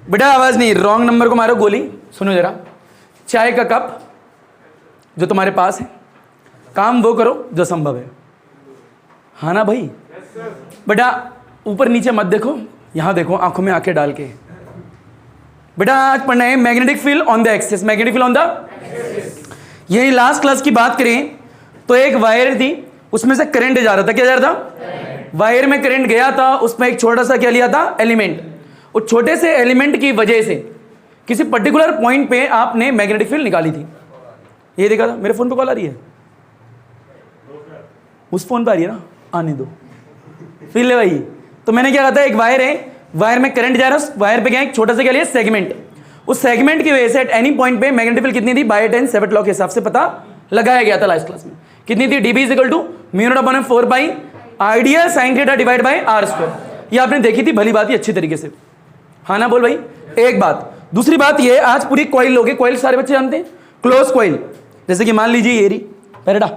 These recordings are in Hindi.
बेटा आवाज नहीं, रॉन्ग नंबर को मारो गोली। सुनो जरा, चाय का कप जो तुम्हारे पास है, काम वो करो जो संभव है। हाँ ना भाई? बेटा ऊपर नीचे मत देखो, यहां देखो, आंखों में आंखें डाल के। बेटा आज पढ़ना है magnetic field on the axis. Magnetic field on the, यही लास्ट क्लास की बात करें तो एक वायर थी, उसमें से करंट जा रहा था। क्या जा रहा था? वायर में करंट गया था, उसमें एक छोटा सा क्या लिया था? एलिमेंट। उस छोटे से एलिमेंट की वजह से किसी पर्टिकुलर पॉइंट पे आपने मैग्नेटिक फील्ड निकाली थी। ये देखा था? मेरे फोन पे कॉल आ रही है, उस फोन पे आ रही है ना, आने दो फिर ले भाई। तो मैंने क्या कहा था, एक वायर है, वायर में करंट जा रहा है, वायर पे क्या है? छोटा सा क्या लिया? सेगमेंट। उस सेगमेंट की वजह से एट एनी पॉइंट पे मैग्नेटिक फील्ड कितनी थी? बाय 10 सेवेट लॉ के हिसाब से पता लगाया गया था लास्ट क्लास में। कितनी थी? dB equal to mu not upon 4 pi ideal sine theta divide by r square. ये आपने देखी थी भली बात ही अच्छी तरीके से। हाँ ना बोल भाई? एक बात। दूसरी बात ये, आज पूरी कॉइल लोगे, कॉइल सारे बच्चे जानते हैं, क्लोज कॉइल। जैसे कि मान लीजिए ये रही पैराडा,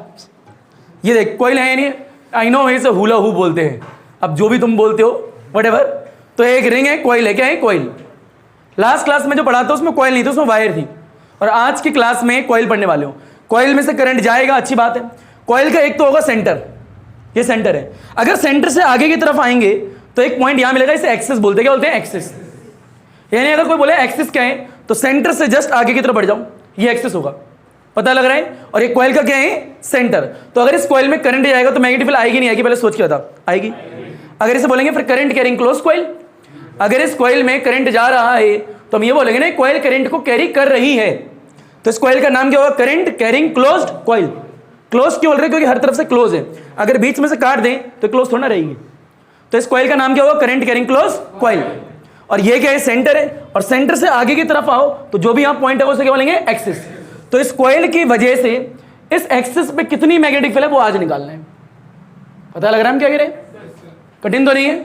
ये देख कॉइल है नहीं, आई नो इसे हुला हू बोलते हैं, अब जो भी तुम बोलते हो व्हाटएवर। तो एक रिंग है, कॉइल है। क्या है? कॉइल। लास्ट क्लास में जो पढ़ा था उसमें कॉइल नहीं था, उसमें वायर थी। और आज की क्लास में कॉइल पढ़ने वाले हो। कॉइल में से करंट जाएगा, अच्छी बात है। कॉइल का एक तो होगा सेंटर, ये सेंटर है। अगर सेंटर से आगे की तरफ आएंगे तो एक पॉइंट यहां मिलेगा, इसे एक्सिस बोलते हैं। क्या बोलते हैं? एक्सिस। यानी अगर कोई बोले एक्सिस क्या है, तो सेंटर से जस्ट आगे की तरफ बढ़ जाओ, ये एक्सिस होगा। पता लग रहा है? और एक कॉइल का क्या है? सेंटर। तो अगर इस कॉइल में करंट जाएगा तो मैग्नेटिक फील्ड आएगी नहीं आएगी? पहले सोच के बता। आएगी। अगर इसे बोलेंगे फिर करंट कैरिंग क्लोज कॉइल। अगर इस कॉइल में करंट जा रहा है तो हम ये बोलेंगे ना, कॉइल करंट को कैरी कर रही है, तो इस कॉइल का नाम क्या होगा? Current carrying closed coil. Close क्यों बोल रहे हैं? क्योंकि हर तरफ से क्लोज है। अगर बीच में से काट दें तो क्लोज थोड़ा ना रहेगी। तो इस कॉइल का नाम क्या होगा? Current carrying close coil. और ये क्या है? सेंटर है। और सेंटर से आगे की तरफ आओ तो जो भी आप पॉइंट है उसे क्या बोलेंगे? एक्सिस। तो इस कॉइल की वजह से इस एक्सिस पे कितनी मैग्नेटिक फील्ड है वो आज निकालना है। पता लग रहा है हम क्या कह रहे हैं? कठिन तो नहीं है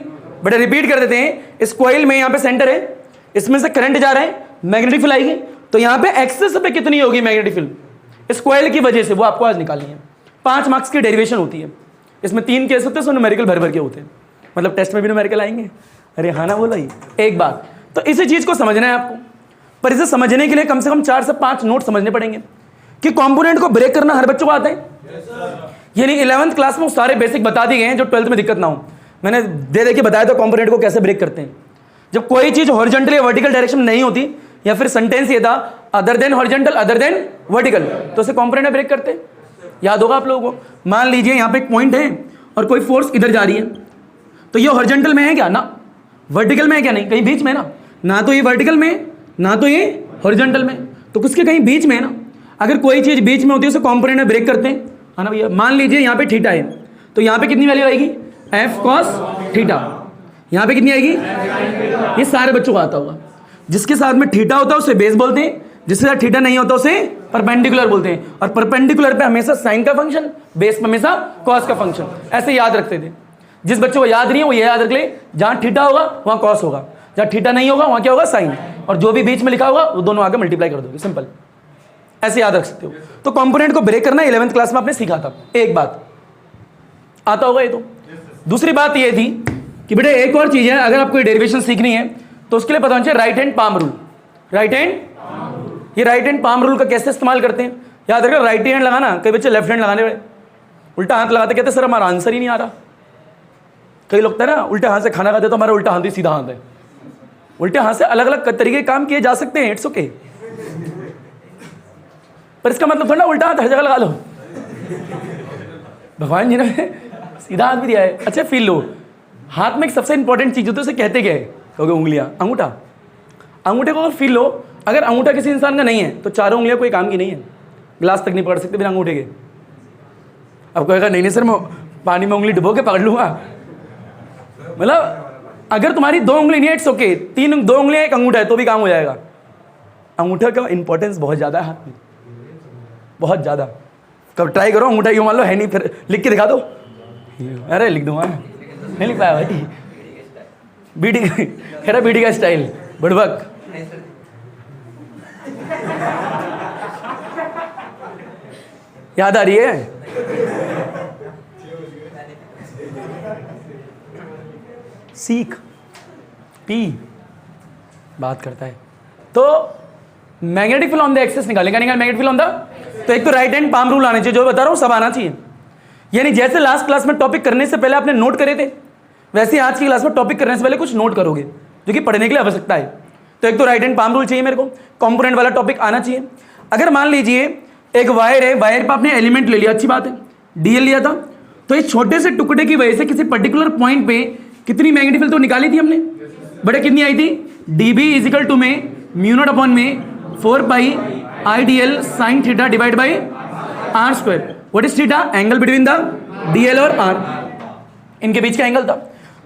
बेटा। रिपीट कर देते हैं, इस कॉइल में यहाँ पे सेंटर है, इसमें से करंट जा रहा है, मैग्नेटिक फील्ड आएगी, तो यहाँ पे एक्सिस पे कितनी होगी मैग्नेटिक फील्ड इस कॉइल की वजह से, वो आपको आज निकालनी है। 5 मार्क्स की डेरिवेशन होती है, इसमें 3 केस होते हैं, न्यूमेरिकल भर भर के होते हैं। मतलब टेस्ट में भी न्यूमेरिकल आएंगे। अरे हाँ ना बोला ही एक बात। तो इसी चीज को समझना है आपको, पर इसे समझने के लिए कम से कम 4 से 5 नोट समझने पड़ेंगे कि कंपोनेंट को ब्रेक करना हर बच्चों को आता है। यानी 11th क्लास में सारे बेसिक बता दिए गए हैं जो 12th में दिक्कत ना हो। मैंने दे के बताया था कंपोनेंट को कैसे ब्रेक करते हैं। जब कोई चीज हॉरिजॉन्टल या वर्टिकल डायरेक्शन में नहीं होती, या फिर सेंटेंस ये था other than horizontal other than vertical, तो उसे कंपोनेंट में ब्रेक करते हैं। याद होगा आप लोगों को। मान लीजिए यहाँ पे एक पॉइंट है और कोई फोर्स इधर जा रही है, तो ये हॉरिजॉन्टल में है क्या? ना। वर्टिकल में है क्या? नहीं, कहीं बीच में है ना तो ये वर्टिकल में ना तो ये हॉरिजॉन्टल में, तो किसके कहीं बीच में है ना। अगर कोई चीज बीच में होती है उसे कंपोनेंट में ब्रेक करते हैं, है ना भैया। मान लीजिए यहाँ पे थीटा है, तो यहाँ पे कितनी वैल्यू आएगी? F cos theta. यहाँ पे कितनी आएगी? ये सारे बच्चों को आता होगा। जिसके साथ में थीटा होता है उसे बेस बोलते हैं, जिसके साथ थीटा नहीं होता उसे परपेंडिकुलर बोलते हैं। और परपेंडिकुलर पे हमेशा साइन का फंक्शन, बेस पे हमेशा कॉस का फंक्शन, ऐसे याद रखते थे। जिस बच्चों को याद नहीं है वो ये याद रख ले, जहां थीटा होगा वहां कॉस होगा, जहां थीटा नहीं होगा वहां क्या होगा? साइन। और जो भी बीच में लिखा होगा वो दोनों आगे मल्टीप्लाई कर दोगे, सिंपल। ऐसे याद रख सकते हो। तो कंपोनेंट को ब्रेक करना 11th क्लास में आपने सीखा था। एक बात आता होगा ये तो। दूसरी बात ये थी कि बेटे एक और चीज है, अगर आपको डेरिवेशन सीखनी है तो उसके लिए पता होना चाहिए right hand palm rule. Right hand, ये राइट हैंड पाम रूल का कैसे इस्तेमाल करते हैं याद रखना। राइट हैंड लगाना, कई बच्चे लेफ्ट हैंड लगाने वाले उल्टा हाथ लगाते, कहते सर हमारा आंसर ही नहीं आ रहा। कई लोग ना उल्टे हाथ से खाना खाते तो हमारा उल्टा हाथ ही सीधा हाथ है। उल्टे हाथ से अलग अलग तरीके काम किए जा सकते हैं, इट्स ओके, पर इसका मतलब थोड़ा उल्टा हाथ हर जगह लगा लो। भगवान जी ने सीधा हाथ भी दिया है। अच्छा फील लो, हाथ में एक सबसे इंपॉर्टेंट चीज होती है, उसे कहते क्या है? क्योंकि उंगलियां, अंगूठा। अंगूठे को फील लो, अगर अंगूठा किसी इंसान का नहीं है तो चारों उंगलियां कोई काम की नहीं है। गिलास तक नहीं पकड़ सकते बिना अंगूठे के। अब कहेगा नहीं सर मैं पानी में उंगली डुबो के पकड़ लूंगा। मतलब अगर तुम्हारी 2 उंगली नहीं है इट्स ओके, 2 उंगलियां एक अंगूठा है तो भी काम हो जाएगा। अंगूठा का इंपॉर्टेंस बहुत ज्यादा है हाथ में, बहुत ज्यादा। कब ट्राई करो अंगूठा यूं मान लो है नहीं, फिर लिख के दिखा दो। अरे लिख दूंगा, नहीं लिख पाया भाई। बीटी खेरा, बीटी का स्टाइल बुड़बक। याद आ रही है? सीख, पी, बात करता है। तो magnetic field on the axis निकालेगा, मैग्नेटिक फील्ड ऑन द, तो एक तो राइट हैंड पाम रूल आने चाहिए, जो बता रहा हूँ सब आना चाहिए। यानी जैसे लास्ट क्लास में टॉपिक करने से पहले आपने नोट करे थे, वैसे ही आज की क्लास में टॉपिक करने से पहले कुछ नोट करोगे, जो कि पढ़ने के लिए आवश्यकता है। तो एक तो राइट हैंड पाम रूल चाहिए मेरे को, कंपोनेंट वाला टॉपिक आना चाहिए। अगर मान लीजिए एक वायर है, वायर पर आपने एलिमेंट ले लिया, अच्छी बात है, डीएल लिया था, तो इस छोटे से टुकड़े की वजह से किसी पर्टिकुलर पॉइंट पे कितनी मैग्नेटिक फील्ड तो निकाली थी हमने, बड़े कितनी आई थी, डीबी इजिकल टू में म्यू नॉट अपॉन में 4 pi I D L sine theta divide by are square. What is theta? Angle between the DL और आर, इनके बीच का एंगल था।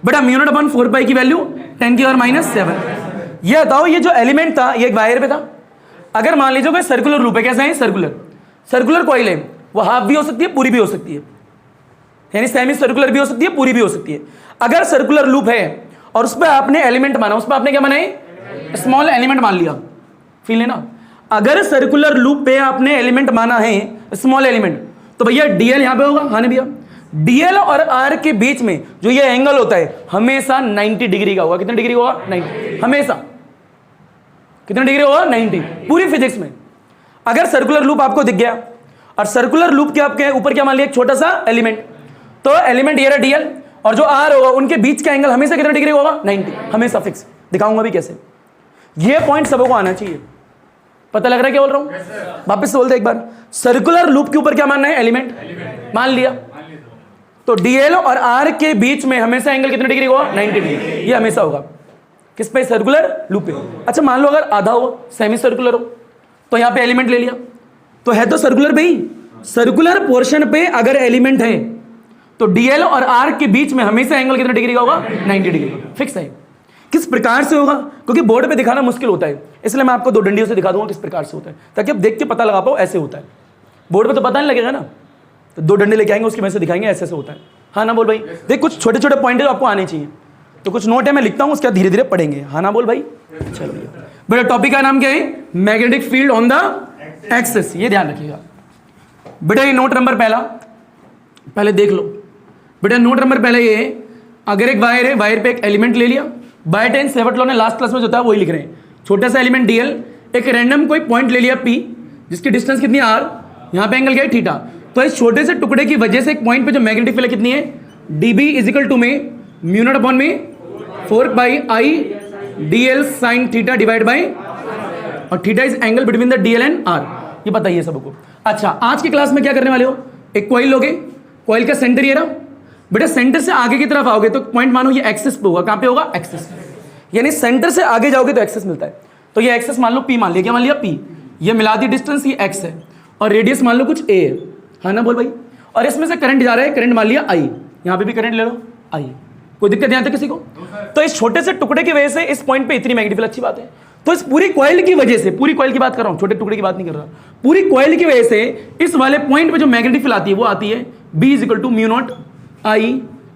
बटा म्यू नॉट अपॉन 4 पाई की वैल्यू 10 की पावर -7। ये बताओ, ये जो एलिमेंट था ये एक वायर पे था। अगर मान लीजिए कोई सर्कुलर लूप है, कैसा है, सर्कुलर कॉइल है, वो हाफ भी हो सकती है, पूरी भी हो सकती है, यानी सेमी सर्कुलर भी हो सकती है, पूरी भी हो सकती है। अगर सर्कुलर लूप है और उस पर आपने एलिमेंट माना, उस पर आपने क्या बनाए, स्मॉल एलिमेंट मान लिया, फील लेना। अगर सर्कुलर लूप पे आपने एलिमेंट माना है स्मॉल एलिमेंट, तो भैया डीएल यहां पे होगा, हाँ नहीं भैया, डीएल और आर के बीच में जो ये एंगल होता है हमेशा 90 डिग्री का होगा। कितने डिग्री होगा? 90, हमेशा। कितने डिग्री होगा? 90, पूरी फिजिक्स में। अगर सर्कुलर लूप आपको दिख गया और सर्कुलर लूप के आपके ऊपर क्या मान लिया, एक छोटा सा एलिमेंट, तो एलिमेंट ये रहा डीएल और जो आर होगा, उनके बीच का एंगल हमेशा कितना डिग्री होगा? 90, हमेशा फिक्स। दिखाऊंगा भी कैसे। ये पॉइंट सबको आना चाहिए। पता लग रहा है क्या बोल रहा हूं? वापस से बोलते एक बार, सर्कुलर लूप के ऊपर क्या मानना है, एलिमेंट मान लिया, तो डीएल और आर के बीच में हमेशा एंगल कितने डिग्री होगा? 90 डिग्री। ये हमेशा होगा किस पे? सर्कुलर लूप पे। अच्छा मान लो अगर आधा हो, सेमी सर्कुलर हो, तो यहां पे एलिमेंट ले लिया, तो है तो सर्कुलर पे ही, सर्कुलर पोर्शन पे अगर एलिमेंट है तो डीएल और आर के बीच में हमेशा एंगल कितने डिग्री का होगा? 90 डिग्री, फिक्स है। किस प्रकार से होगा, क्योंकि बोर्ड पे दिखाना मुश्किल होता है, इसलिए मैं आपको दो डंडियों से दिखा दूंगा किस प्रकार से होता है, ताकि आप देख के पता लगा पाओ ऐसे होता है। बोर्ड पे तो पता नहीं लगेगा ना, तो दो डंडे लेके आएंगे, उसकी वजह से दिखाएंगे ऐसे ऐसे होता है। हाँ ना बोल भाई? देख कुछ छोटे छोटे पॉइंट आपको आने चाहिए, तो कुछ नोट है मैं लिखता हूँ, उसके बाद धीरे धीरे पढ़ेंगे। हाँ ना बोल भाई? चलो भैया, बेटा टॉपिक का नाम क्या है? Magnetic field on the axis. ये ध्यान रखिएगा बेटा। ये नोट नंबर पहले देख लो बेटा। नोट नंबर पहले ये है, अगर एक वायर है, वायर पे एक एलिमेंट ले लिया, बायटेन सेवट लॉ ने लास्ट क्लास में जो था वही लिख रहे हैं। छोटा सा एलिमेंट डीएल, एक रैंडम कोई पॉइंट ले लिया पी, जिसकी डिस्टेंस कितनी है आर, यहाँ पे एंगल क्या है थीटा। तो इस छोटे से टुकड़े की वजह से एक पॉइंट पे जो मैग्नेटिक फील्ड कितनी है, डीबी इजिकल टू में म्यू नॉट अपॉन में 4 pi I DL sine theta divide by, और theta is angle between the DL and R. ये बताइए सबको। अच्छा आज की क्लास में क्या करने वाले हो, एक कॉइल लोगे, कॉइल का सेंटर ये रहा बेटा, सेंटर से आगे की तरफ आओगे तो पॉइंट मानो ये एक्सिस पे होगा। कहां पे होगा? एक्सिस। यानी सेंटर से आगे जाओगे तो एक्सिस मिलता है, तो ये एक्सिस मान लो पी मान लिया। क्या मान लिया? पी। ये मिला दी डिस्टेंस, ये एक्स है, और रेडियस मान लो कुछ ए है। हाँ ना बोल भाई? और इसमें से करंट जा रहा है, करंट मान लिया आई, यहाँ पे भी करंट ले लो आई। कोई दिक्कत नहीं आती किसी को? तो इस छोटे से टुकड़े की वजह से इस पॉइंट पे इतनी मैग्नेटिक फील्ड, अच्छी बात है। तो इस पूरी कॉइल की वजह से, पूरी कॉइल की बात कर रहा हूं, छोटे टुकड़े की बात नहीं कर रहा, पूरी कॉइल की वजह से इस वाले पॉइंट पे जो मैग्नेटिक फील्ड आती है वो आती है B is equal to mu not I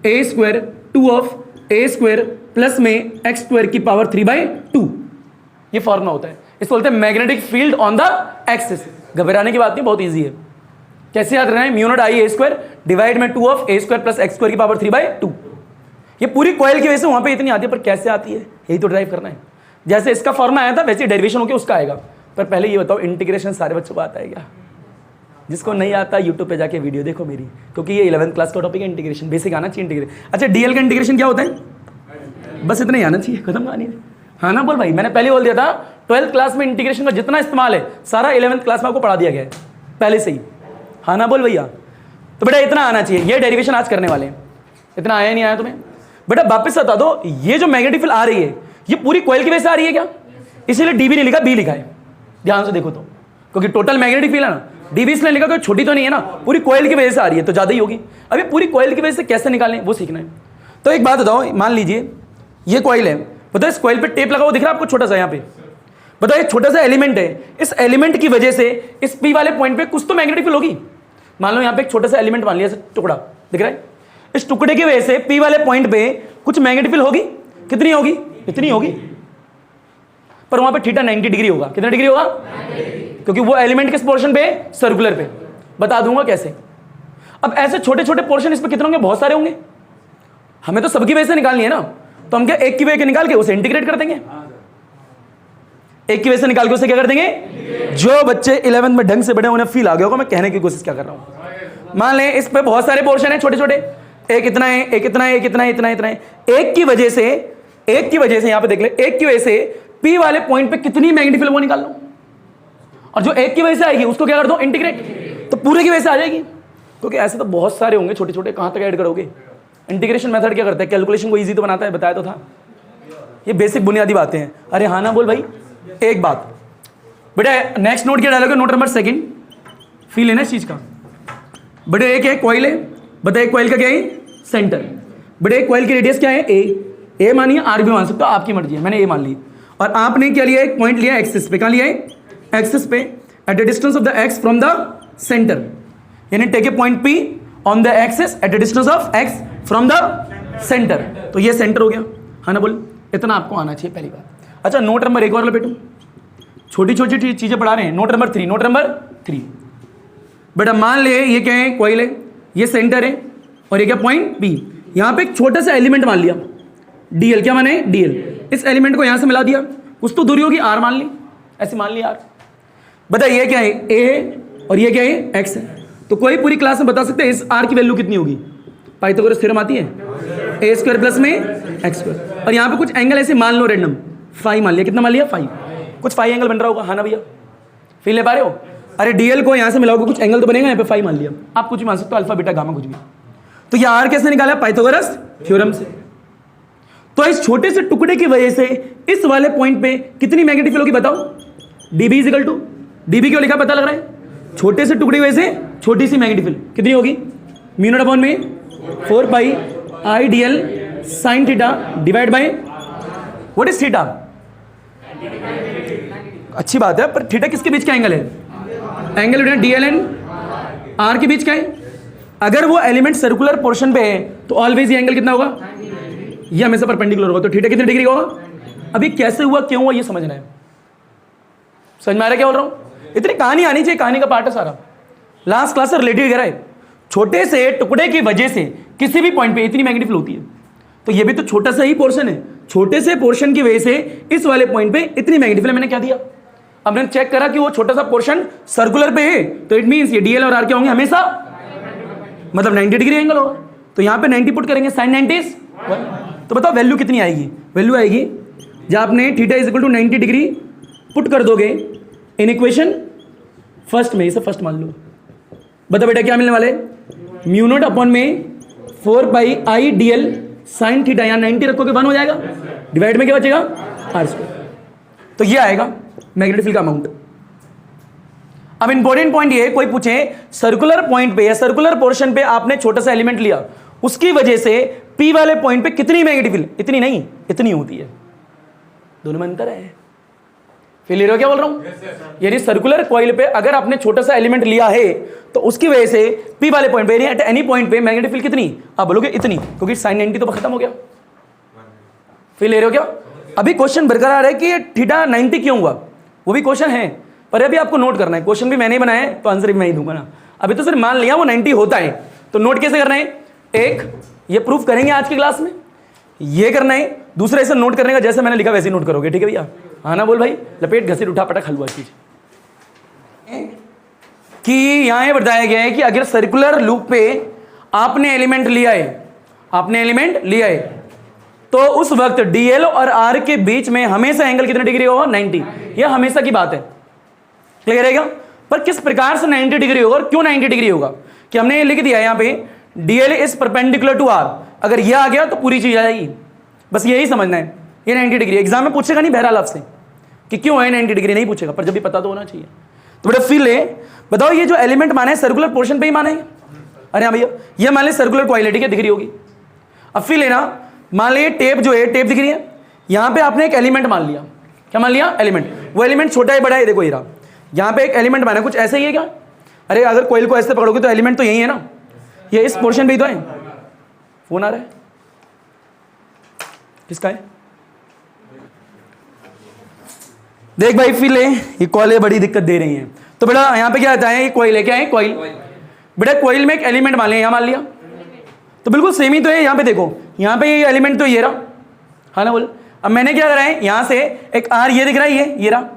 A square 2 of A square plus में एक्स स्क्वायर की पावर 3/2। ये फॉर्मूला होता है, इसको बोलते हैं magnetic field on the axis. घबराने की बात नहीं, बहुत ईजी है। कैसे याद रखना है? Mu not I A square divide में 2 of A square plus x square की पावर 3/2। ये पूरी कॉइल की वजह से वहां पे इतनी आती है, पर कैसे आती है यही तो ड्राइव करना है। जैसे इसका फॉर्मूला आया था वैसे डेरिवेशन होकर उसका आएगा। पर पहले ये बताओ, इंटीग्रेशन सारे बच्चों को आता है क्या? जिसको नहीं आता यूट्यूब पे जाके वीडियो देखो मेरी, क्योंकि ये 11th क्लास का टॉपिक है इंटीग्रेशन, बेसिक आना चाहिए इंटीग्रेशन। अच्छा डीएल का इंटीग्रेशन क्या होता है? बस इतना ही आना चाहिए, खत्म कहानी है। हाँ ना बोल भाई? मैंने पहले बोल दिया था 12th क्लास में इंटीग्रेशन का जितना इस्तेमाल है सारा 11th क्लास में आपको पढ़ा दिया गया है पहले से ही। हाँ ना बोल भैया? तो बेटा इतना आना चाहिए। ये डेरिवेशन आज करने वाले हैं। इतना आया नहीं आया तुम्हें? बेटा वापस बता दो, ये जो मैग्नेटिक फील्ड आ रही है ये पूरी कॉइल की वजह से आ रही है क्या? इसीलिए डीबी नहीं लिखा, बी लिखा है। ध्यान से देखो तो, क्योंकि टोटल मैग्नेटिक फील्ड है ना, डीबी इसलिए लिखा क्योंकि छोटी तो नहीं है ना, पूरी कॉइल की वजह से आ रही है तो ज्यादा ही होगी। अभी पूरी कॉइल की वजह से कैसे निकालें वो सीखना है। तो एक बात बताओ, मान लीजिए ये कॉइल है, बताओ इस कॉइल पे टेप लगा हुआ दिख रहा है आपको छोटा सा, यहाँ पे बताओ ये छोटा सा एलिमेंट है, इस एलिमेंट की वजह से इस पी वाले पॉइंट पे कुछ तो मैग्नेटिक फील्ड होगी। मान लो यहाँ पे एक छोटा सा एलिमेंट मान लिया, टुकड़ा दिख रहा है, इस टुकड़े की वजह से पी वाले पॉइंट पे कुछ मैग्नेटिक फील्ड होगी। कितनी होगी? इतनी होगी, पर वहां पे थीटा 90 डिग्री होगा। कितना डिग्री होगा? क्योंकि वो एलिमेंट किस पोर्शन पे? सर्कुलर पे। बता दूंगा कैसे। अब ऐसे छोटे छोटे पोर्शन इस पे कितने होंगे? बहुत सारे होंगे। हमें तो सबकी वजह से निकालनी है ना, तो हम क्या एक की वजह के निकाल के उसे इंटीग्रेट कर देंगे। एक की वजह से निकाल के उसे क्या कर देंगे। जो बच्चे 11th में ढंग से बड़े उन्हें फील आ गया होगा मैं कहने की कोशिश क्या कर रहा हूं। मान लें इस पे बहुत सारे पोर्शन है छोटे छोटे, एक इतना है, एक इतना है, एक इतना है, इतना इतना है। एक की वजह से यहां पे देख ले, एक की वजह से P वाले पॉइंट पे कितनी मैग्नीफिल वो निकाल लो, और जो एक की वजह से आएगी उसको क्या कर दो इंटीग्रेट, तो पूरे की वजह से आ जाएगी। क्योंकि ऐसे तो बहुत सारे होंगे छोटे छोटे, कहां तक ऐड करोगे। इंटीग्रेशन मेथड क्या करता है, कैलकुलेशन को इजी तो बनाता है, बताया तो था। ये बेसिक बुनियादी बातें हैं। अरे हाँ ना बोल भाई। एक बात बेटा, नेक्स्ट नोट क्या डालोगे, नोट नंबर 2 फील लेना इस चीज का। बेटा एक है कॉइल है, बताइए कॉइल का क्या है सेंटर। बेटा एक कॉइल की रेडियस क्या है ए मानिए, आर भी मान सकते हो, आपकी मर्जी है, मैंने ए मान ली। और आपने क्या लिया, एक पॉइंट लिया एक्सिस पे, कहां लिया है एक्सिस पे, at the distance of the X from the centre, यानी take a point P on the axis at the distance of X from the centre. तो ये सेंटर हो गया, हाँ ना बोल, इतना आपको आना चाहिए पहली बात। अच्छा नोट नंबर 1 और लपेटू, छोटी छोटी चीजें पढ़ा रहे हैं। नोट नंबर 3 बेटा मान ले ये क्या है कॉइल है, ये सेंटर है, और ये क्या पॉइंट बी। यहां पे एक छोटा सा एलिमेंट मान लिया डीएल, क्या माने डीएल। इस एलिमेंट को यहां से मिला दिया, कुछ तो दूरी होगी आर मान ली, ऐसे मान ली आर। बता ये क्या है ए है और ये क्या है एक्स है। तो कोई पूरी क्लास में बता सकते हैं इस आर की वैल्यू कितनी होगी, पाइथागोरस थ्योरम आती है, ए स्क्वायर प्लस में एक्स स्क्वायर। और यहाँ पे कुछ एंगल ऐसे मान लो रैंडम, फाइव मान लिया, कितना मान लिया 5, कुछ 5 एंगल बन रहा होगा, हाँ ना भैया, फील ले पा रहे हो। अरे डीएल को यहाँ से मिलाओगे कुछ एंगल तो बनेगा, यहाँ पे 5 मान लिया, आप कुछ भी मान सकते हो, अल्फा बीटा गामा कुछ भी। तो ये आर कैसे निकाला, पाइथागोरस थ्योरम से। तो इस छोटे से टुकड़े की वजह से इस वाले पॉइंट पे कितनी मैग्नेटिक होगी बताओ, dB is equal to, dB क्यों लिखा पता लग रहा है, छोटे से टुकड़े की वजह से छोटी सी मैग्नेटिक फील्ड कितनी होगी, म्यू नॉट अपॉन में 4 pi I D L sine theta divide by what is theta. अच्छी बात है, पर थीटा किसके बीच का एंगल है, angle between dl and r के बीच का है। अगर वो एलिमेंट सर्कुलर पोर्शन पे है तो ऑलवेज ये एंगल कितना होगा, ये हमेशा परपेंडिकुलर होगा। तो थीटा कितने डिग्री होगा, अभी कैसे हुआ क्यों हुआ ये समझना है, समझ में आ रहा है क्या बोल रहा हूं। इतनी कहानी आनी चाहिए, कहानी का पार्ट है सारा, लास्ट क्लास से रिलेटेड करा है। छोटे से टुकड़े की वजह से किसी भी पॉइंट पे इतनी मैग्नेटिक होती है, तो ये भी तो छोटा सा ही पोर्शन है, छोटे से पोर्शन की वजह से इस वाले पॉइंट पे इतनी मैग्नेटिक। मैंने क्या दिया, हमने चेक करा कि वो छोटा सा पोर्शन सर्कुलर पे है, तो इट मींस ये डीएल और आर क्या होंगे हमेशा, मतलब 90 डिग्री एंगल होगा। तो यहां पे 90 पुट करेंगे, साइन 90 तो बताओ वैल्यू कितनी आएगी, वैल्यू आएगी जब आपने theta is equal to 90 degree put कर दोगे इन इक्वेशन फर्स्ट में, इसे फर्स्ट मान लो। बताओ बेटा क्या मिलने वाले, म्यू नॉट अपॉन में 4 pi I D L sine theta, यहाँ 90 रखोगे 1 हो जाएगा, डिवाइड में क्या बचेगा आर स्क्वायर। तो ये आएगा मैग्नेटिक फील्ड का अमाउंट। अब इंपॉर्टेंट पॉइंट ये, कोई पूछे सर्कुलर पॉइंट पे या सर्कुलर पोर्शन पे आपने छोटा सा एलिमेंट लिया, उसकी वजह से पी वाले पॉइंट पे कितनी मैग्नेटिक फील्ड, इतनी नहीं इतनी होती है, दोनों में अंतर है। फील ले रहे हो क्या बोल रहा हूं, यानी सर्कुलर कॉइल पे अगर आपने छोटा सा एलिमेंट लिया है तो उसकी वजह से पी वाले पॉइंट पे एट एनी पॉइंट पे मैग्नेटिक फील्ड कितनी, आप बोलोगे इतनी, क्योंकि साइन 90 तो खत्म हो गया। फील ले रहे हो क्या, अभी क्वेश्चन बरकरार है कि थीटा 90 क्यों हुआ, वो भी क्वेश्चन है, पर अभी आपको नोट करना है। क्वेश्चन भी मैंने ही बनाया है तो आंसर भी मैं ही दूंगा ना, अभी तो सिर्फ मान लिया वो 90 होता है। तो नोट कैसे करना है, एक ये प्रूफ करेंगे आज की क्लास में, ये करना है, दूसरा इसे नोट करने का जैसे मैंने लिखा वैसे ही नोट करोगे, ठीक है भैया, हाँ ना बोल भाई, लपेट घसीट उठा पटक हलवा चीज। कि यहां ये बताया गया है कि अगर सर्कुलर लूप पे आपने एलिमेंट लिया है, तो उस वक्त डीएल और आर के बीच में हमेशा एंगल कितने डिग्री होगा, 90। यह हमेशा की बात है, क्लियर रहेगा। पर किस प्रकार से 90 डिग्री होगा और क्यों 90 डिग्री होगा, कि हमने ये लिख दिया यहां पे dl is perpendicular to r, अगर यह आ गया तो पूरी चीज आ जाएगी, बस यही समझना है। ये 90 डिग्री एग्जाम में पूछेगा नहीं बहरहाल आपसे कि क्यों है 90 डिग्री, नहीं पूछेगा, पर जब भी पता तो होना चाहिए। तो बेटा फील ले, बताओ ये जो एलिमेंट माने सर्कुलर पोर्शन पे ही माने, अरे हाँ भैया ये मान ले सर्कुलर कॉइल, ठीक है, दिख रही होगी। अब फील लेना, मान लीजिए टेप जो है, टेप दिख रही है, यहां पे आपने एक एलिमेंट मान लिया, क्या मान लिया एलिमेंट, वो एलिमेंट छोटा है बड़ा है, देखो ये रहा, यहां पे एक एलिमेंट माना, कुछ ऐसे ही है क्या, अरे अगर कोइल को ऐसे पकड़ोगे तो एलिमेंट तो यही है ना, ये इस पोर्शन पे ही तो है। फोन आ रहा है, किसका है, देख भाई फील ले, ये कॉइल बड़ी दिक्कत दे रही है। तो बेटा यहां पे क्या आता है, ये कॉइल है, क्या है कॉइल, बेटा कॉइल में एक एलिमेंट मान लिया, यहां मान लिया, तो बिल्कुल सेम ही तो है। यहां पे देखो, यहां पे ये एलिमेंट तो ये रहा, हाँ ना बोल। अब मैंने क्या करा है, यहां से एक आर ये दिख रहा है, ये रहा,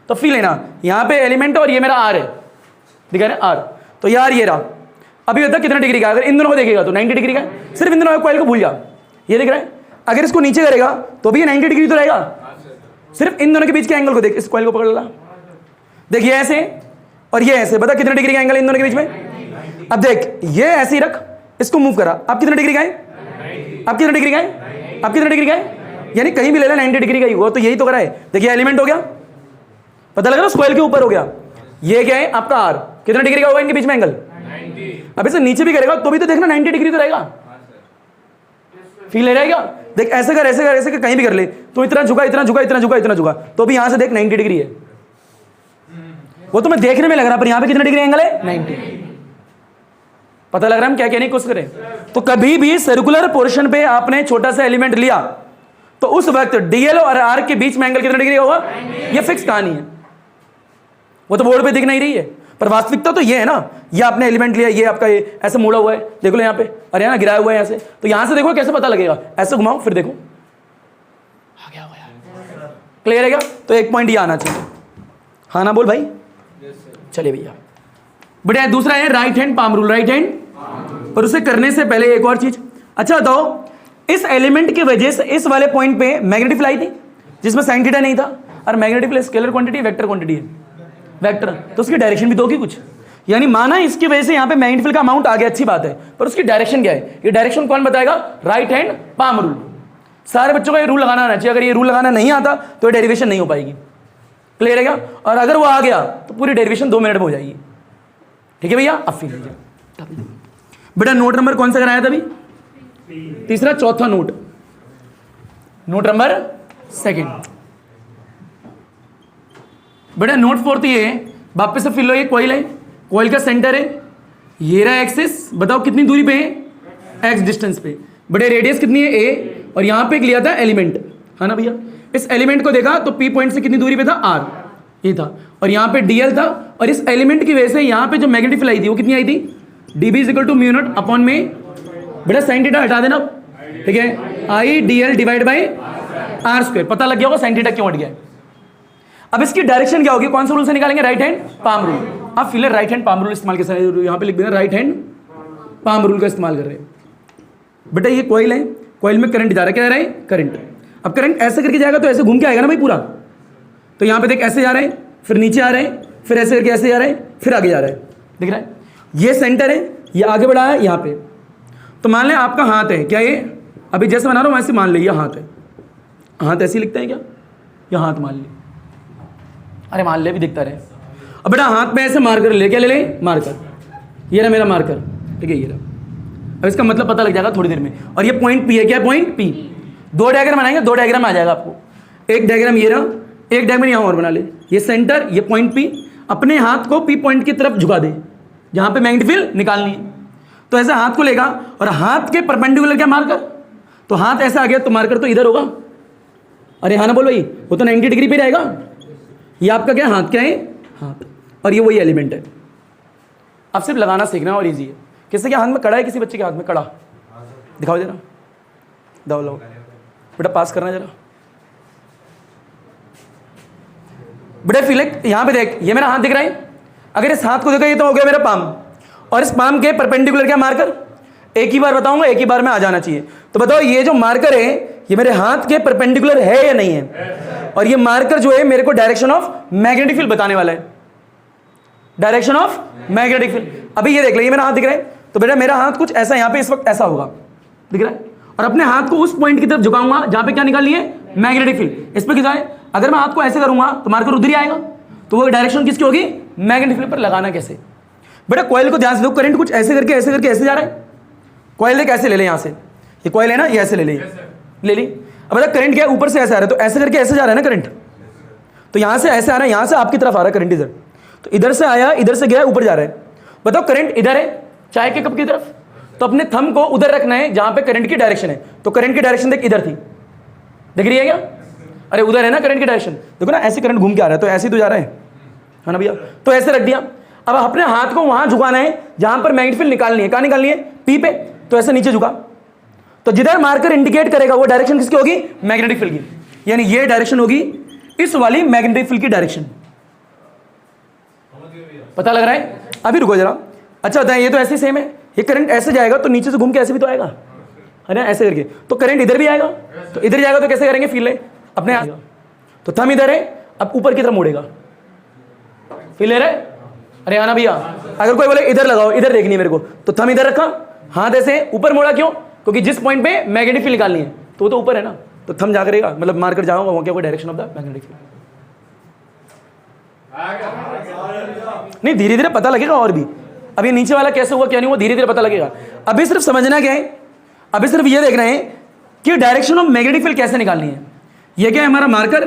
तो फी लेना, यहाँ पे एलिमेंट और ये मेरा आर है, दिखा रहे आर, तो यार ये रहा। अभी होता कितना डिग्री का, अगर इन दोनों को देखेगा तो 90 डिग्री का है, सिर्फ इन दोनों कॉइल को भूल जा, ये दिख रहा है। अगर इसको नीचे करेगा तो भी ये 90 डिग्री तो रहेगा, सिर्फ इन दोनों के बीच के एंगल को देख, इस कॉइल को पकड़ ला, देखिए ऐसे और ये ऐसे, बता कितने डिग्री का एंगल है इन दोनों के बीच में। अब देख ये ऐसे ही रख, इसको मूव करा, अब कितने डिग्री का है, अब कितने डिग्री का है, अब कितने डिग्री का है, यानी कहीं भी ले ला 90 डिग्री का ही हुआ, तो यही तो करा है। देखिए एलिमेंट हो गया, पता लग रहा है कॉइल के ऊपर हो गया, ये क्या है आपका आर, कितने डिग्री का होगा इनके बीच में एंगल, अब इसे नीचे भी करेगा तो भी तो देखना 90 डिग्री तो रहेगा, फील ले रहेगा। देख ऐसे कर ऐसे कर ऐसे कर, कहीं भी कर ले, तो इतना झुका इतना झुका इतना झुका इतना झुका, तो भी यहां से देख 90 डिग्री है, वो तो मैं देखने में लग रहा, पर यहां पे कितना डिग्री एंगल है 90। पता लग रहा है हम क्या कहने की कोशिश करें। तो कभी भी सर्कुलर पोर्शन पे आपने छोटा सा एलिमेंट लिया तो उस वक्त डीएल और आर के बीच में एंगल कितना डिग्री होगा, ये फिक्स कहानी है, वो तो बोर्ड पे दिख नहीं रही है, पर वास्तविकता तो ये है ना, ये आपने एलिमेंट लिया, ये आपका ये ऐसे मुड़ा हुआ है, देख लो यहाँ पे, अरे ना गिराया हुआ है यहाँ से, तो यहाँ से देखो कैसे पता लगेगा, ऐसे घुमाओ फिर देखो आ गया हुआ यार, क्लियर है क्या। तो एक पॉइंट ये आना चाहिए, हाँ ना बोल भाई, चलिए भैया। बढ़िया, दूसरा है right hand palm rule, right hand, पर उसे करने से पहले एक और चीज, अच्छा बताओ इस एलिमेंट की वजह से इस वाले पॉइंट पे मैग्नेटिक फ्लाई थी जिसमें साइन थीटा नहीं था, और magnetic scalar quantity vector quantity है, वेक्टर, तो उसकी डायरेक्शन भी तो होगी कुछ, यानी माना इसकी वजह से यहाँ पे मैग्नेटिक फील्ड का अमाउंट आ गया, अच्छी बात है, पर उसकी डायरेक्शन क्या है, ये डायरेक्शन कौन बताएगा, राइट हैंड पाम रूल। सारे बच्चों का ये रूल लगाना आना चाहिए, अगर ये रूल लगाना नहीं आता तो डेरिवेशन नहीं हो पाएगी, क्लियर है क्या, और अगर वो आ गया तो पूरी डेरिवेशन 2 मिनट में हो जाएगी, ठीक है भैया। अब फिर बेटा नोट नंबर कौन सा कराया था अभी, तीसरा, चौथा नोट, नोट नंबर 2। बेटा नोट 4 ये है, वापस से फिर लो, ये कॉइल है, कॉइल का सेंटर है, ये रहा एक्सिस, बताओ कितनी दूरी पे है, एक्स डिस्टेंस पे, बड़े रेडियस कितनी है ए, और यहां पे लिया था एलिमेंट, है ना भैया, इस एलिमेंट को देखा तो पी पॉइंट से कितनी दूरी पे था, आर, ये था, और यहाँ पे डीएल था, और इस एलिमेंट की वजह से यहाँ पे जो मैग्नेटिक फील्ड आई थी वो कितनी आई थी, dB is equal to mu not upon में, बेटा साइन थीटा हटा देना, ठीक है, I D l divide by are square, पता लग गया होगा साइन थीटा क्यों हट गया। अब इसकी डायरेक्शन क्या होगी, कौन सा रूल से निकालेंगे, राइट हैंड पाम रूल। अब फिलहाल राइट हैंड पाम रूल इस्तेमाल कैसे, यहाँ पे लिख देना राइट हैंड पाम रूल का इस्तेमाल कर रहे हैं। बेटा ये कॉइल है, कॉइल में करंट जा रहा है, क्या जा रहा है, करंट, अब करंट ऐसे करके जाएगा तो ऐसे घूम के आएगा ना भाई पूरा, तो यहाँ पे देख ऐसे जा रहे हैं, फिर नीचे आ रहे हैं, फिर ऐसे करके ऐसे जा रहे हैं, फिर आगे जा रहा है, दिख रहा है, ये सेंटर है, ये आगे बढ़ा है यहाँ पे, तो मान लें आपका हाथ है, क्या ये अभी जैसे बना रहा हूँ वैसे मान ले, ये हाथ है, हाथ ऐसे लिखते हैं क्या, ये हाथ मान ले, अरे मान ले भी दिखता रहे। अब बेटा हाथ में ऐसे मार्कर ले, क्या ले ले, मार्कर, ये रहा मेरा मार्कर, ठीक है, ये रहा, अब इसका मतलब पता लग जाएगा थोड़ी देर में, और ये पॉइंट पी है, क्या पॉइंट पी, 2 डायग्राम बनाएंगे, 2 डायग्राम आ जाएगा आपको, एक डायग्राम ये रहा, एक डायग्राम यहाँ और बना ले, ये सेंटर, ये पॉइंट पी, अपने हाथ को पी पॉइंट की तरफ झुका दे जहाँ पे मैग्नेटिक फील्ड निकालनी है, तो ऐसे हाथ को लेगा, और हाथ के परपेंडिकुलर क्या मार्कर, तो हाथ ऐसा आ गया तो मार्कर तो इधर होगा, अरे हाँ ना बोल भाई, वो तो 90 डिग्री पे रहेगा, ये आपका क्या हाथ, क्या है हाथ, और ये वही एलिमेंट है। अब सिर्फ लगाना सीखना और इजी है। किसी के हाथ में कड़ा है, किसी बच्चे के हाथ में कड़ा, दिखाओ जरा, दो लो बेटा, पास करना जरा बेटा, फिलहाल यहाँ पे देख, ये मेरा हाथ दिख रहा है, अगर इस हाथ को देखो ये तो हो गया मेरा पाम, और इस पाम के परपेंडिकुलर क्या मार्कर, एक ही बार बताऊंगा, एक ही बार में आ जाना चाहिए, तो बताओ ये जो मार्कर है ये मेरे हाथ के परपेंडिकुलर है या नहीं है, और ये मार्कर जो है मेरे को डायरेक्शन ऑफ मैग्नेटिक फील्ड बताने वाला है, डायरेक्शन ऑफ मैग्नेटिक फील्ड। अभी ये देख ले, ये मेरा हाथ दिख रहा है, तो बेटा मेरा हाथ कुछ ऐसा यहाँ पे इस वक्त ऐसा होगा, दिख रहा है, और अपने हाथ को उस पॉइंट की तरफ झुकाऊंगा जहां पे क्या निकालनी है, मैग्नेटिक फील्ड, इस पे कितना है, अगर मैं हाथ को ऐसे करूंगा तो मार्कर उधर ही आएगा, तो वो डायरेक्शन किसकी होगी, मैग्नेटिक फील्ड पर लगाना कैसे। बेटा कॉइल को ध्यान से दो, करंट कुछ ऐसे करके ऐसे करके ऐसे जा रहा है, कॉइल देख ऐसे ले ले, यहाँ से ये कॉइल है ना, ये ऐसे ले ले, ले ली, अब बता करंट क्या है, ऊपर से ऐसे आ रहा है, तो ऐसे करके ऐसे जा रहा है ना करंट, तो यहाँ से ऐसे आ रहा है, यहाँ से आपकी तरफ आ रहा है करंट इधर, तो इधर से आया, इधर से गया, ऊपर जा रहा है, बताओ करंट इधर है चाय के कप की तरफ, तो अपने थंब को उधर रखना है जहां पे करंट की डायरेक्शन है, तो करंट की डायरेक्शन देख इधर थी, दिख रही है क्या, अरे उधर है ना करंट की डायरेक्शन, देखो ना ऐसे करंट घूम के आ रहा है, तो ऐसे ही तो जा रहा है ना भैया, तो ऐसे रख दिया। अब अपने हाथ को वहां झुकाना है जहां पर मैग्नेटिक फील्ड निकालनी है, कहां निकालनी है, पी पे, तो ऐसे नीचे झुका, तो जिधर मार्कर इंडिकेट करेगा वो डायरेक्शन किसकी होगी, मैग्नेटिक फील्ड की, यानी ये डायरेक्शन होगी इस वाली मैग्नेटिक फील्ड की डायरेक्शन, पता लग रहा है? अभी रुको जरा। अच्छा होता है, ये तो ऐसे सेम है, ये करंट ऐसे जाएगा तो नीचे से घूम के ऐसे भी तो आएगा, है ना, ऐसे करके। तो करंट इधर भी आएगा, तो इधर जाएगा तो कैसे करेंगे, फील है अपने आएगा। तो थंब इधर है, अब ऊपर की तरफ मुड़ेगा, फील ले रहे? अरे आना भैया, अगर कोई बोले इधर लगाओ, इधर देखनी है मेरे को, तो थंब इधर रखा, हाथ ऐसे ऊपर मोड़ा, क्यों? क्योंकि जिस पॉइंट पे मैग्नेटिक फील्ड निकालनी है तो वो तो ऊपर है ना, तो थंब जा करेगा, मतलब मार्कर जाओगा वहां क्या direction of the magnetic field. नहीं, धीरे धीरे पता लगेगा। और भी अब ये नीचे वाला कैसे हुआ क्या नहीं हुआ धीरे धीरे पता लगेगा। अभी सिर्फ समझना क्या है, अभी सिर्फ ये देखना है कि डायरेक्शन ऑफ मैग्नेटिक फील्ड कैसे निकालनी है। ये क्या है हमारा मार्कर,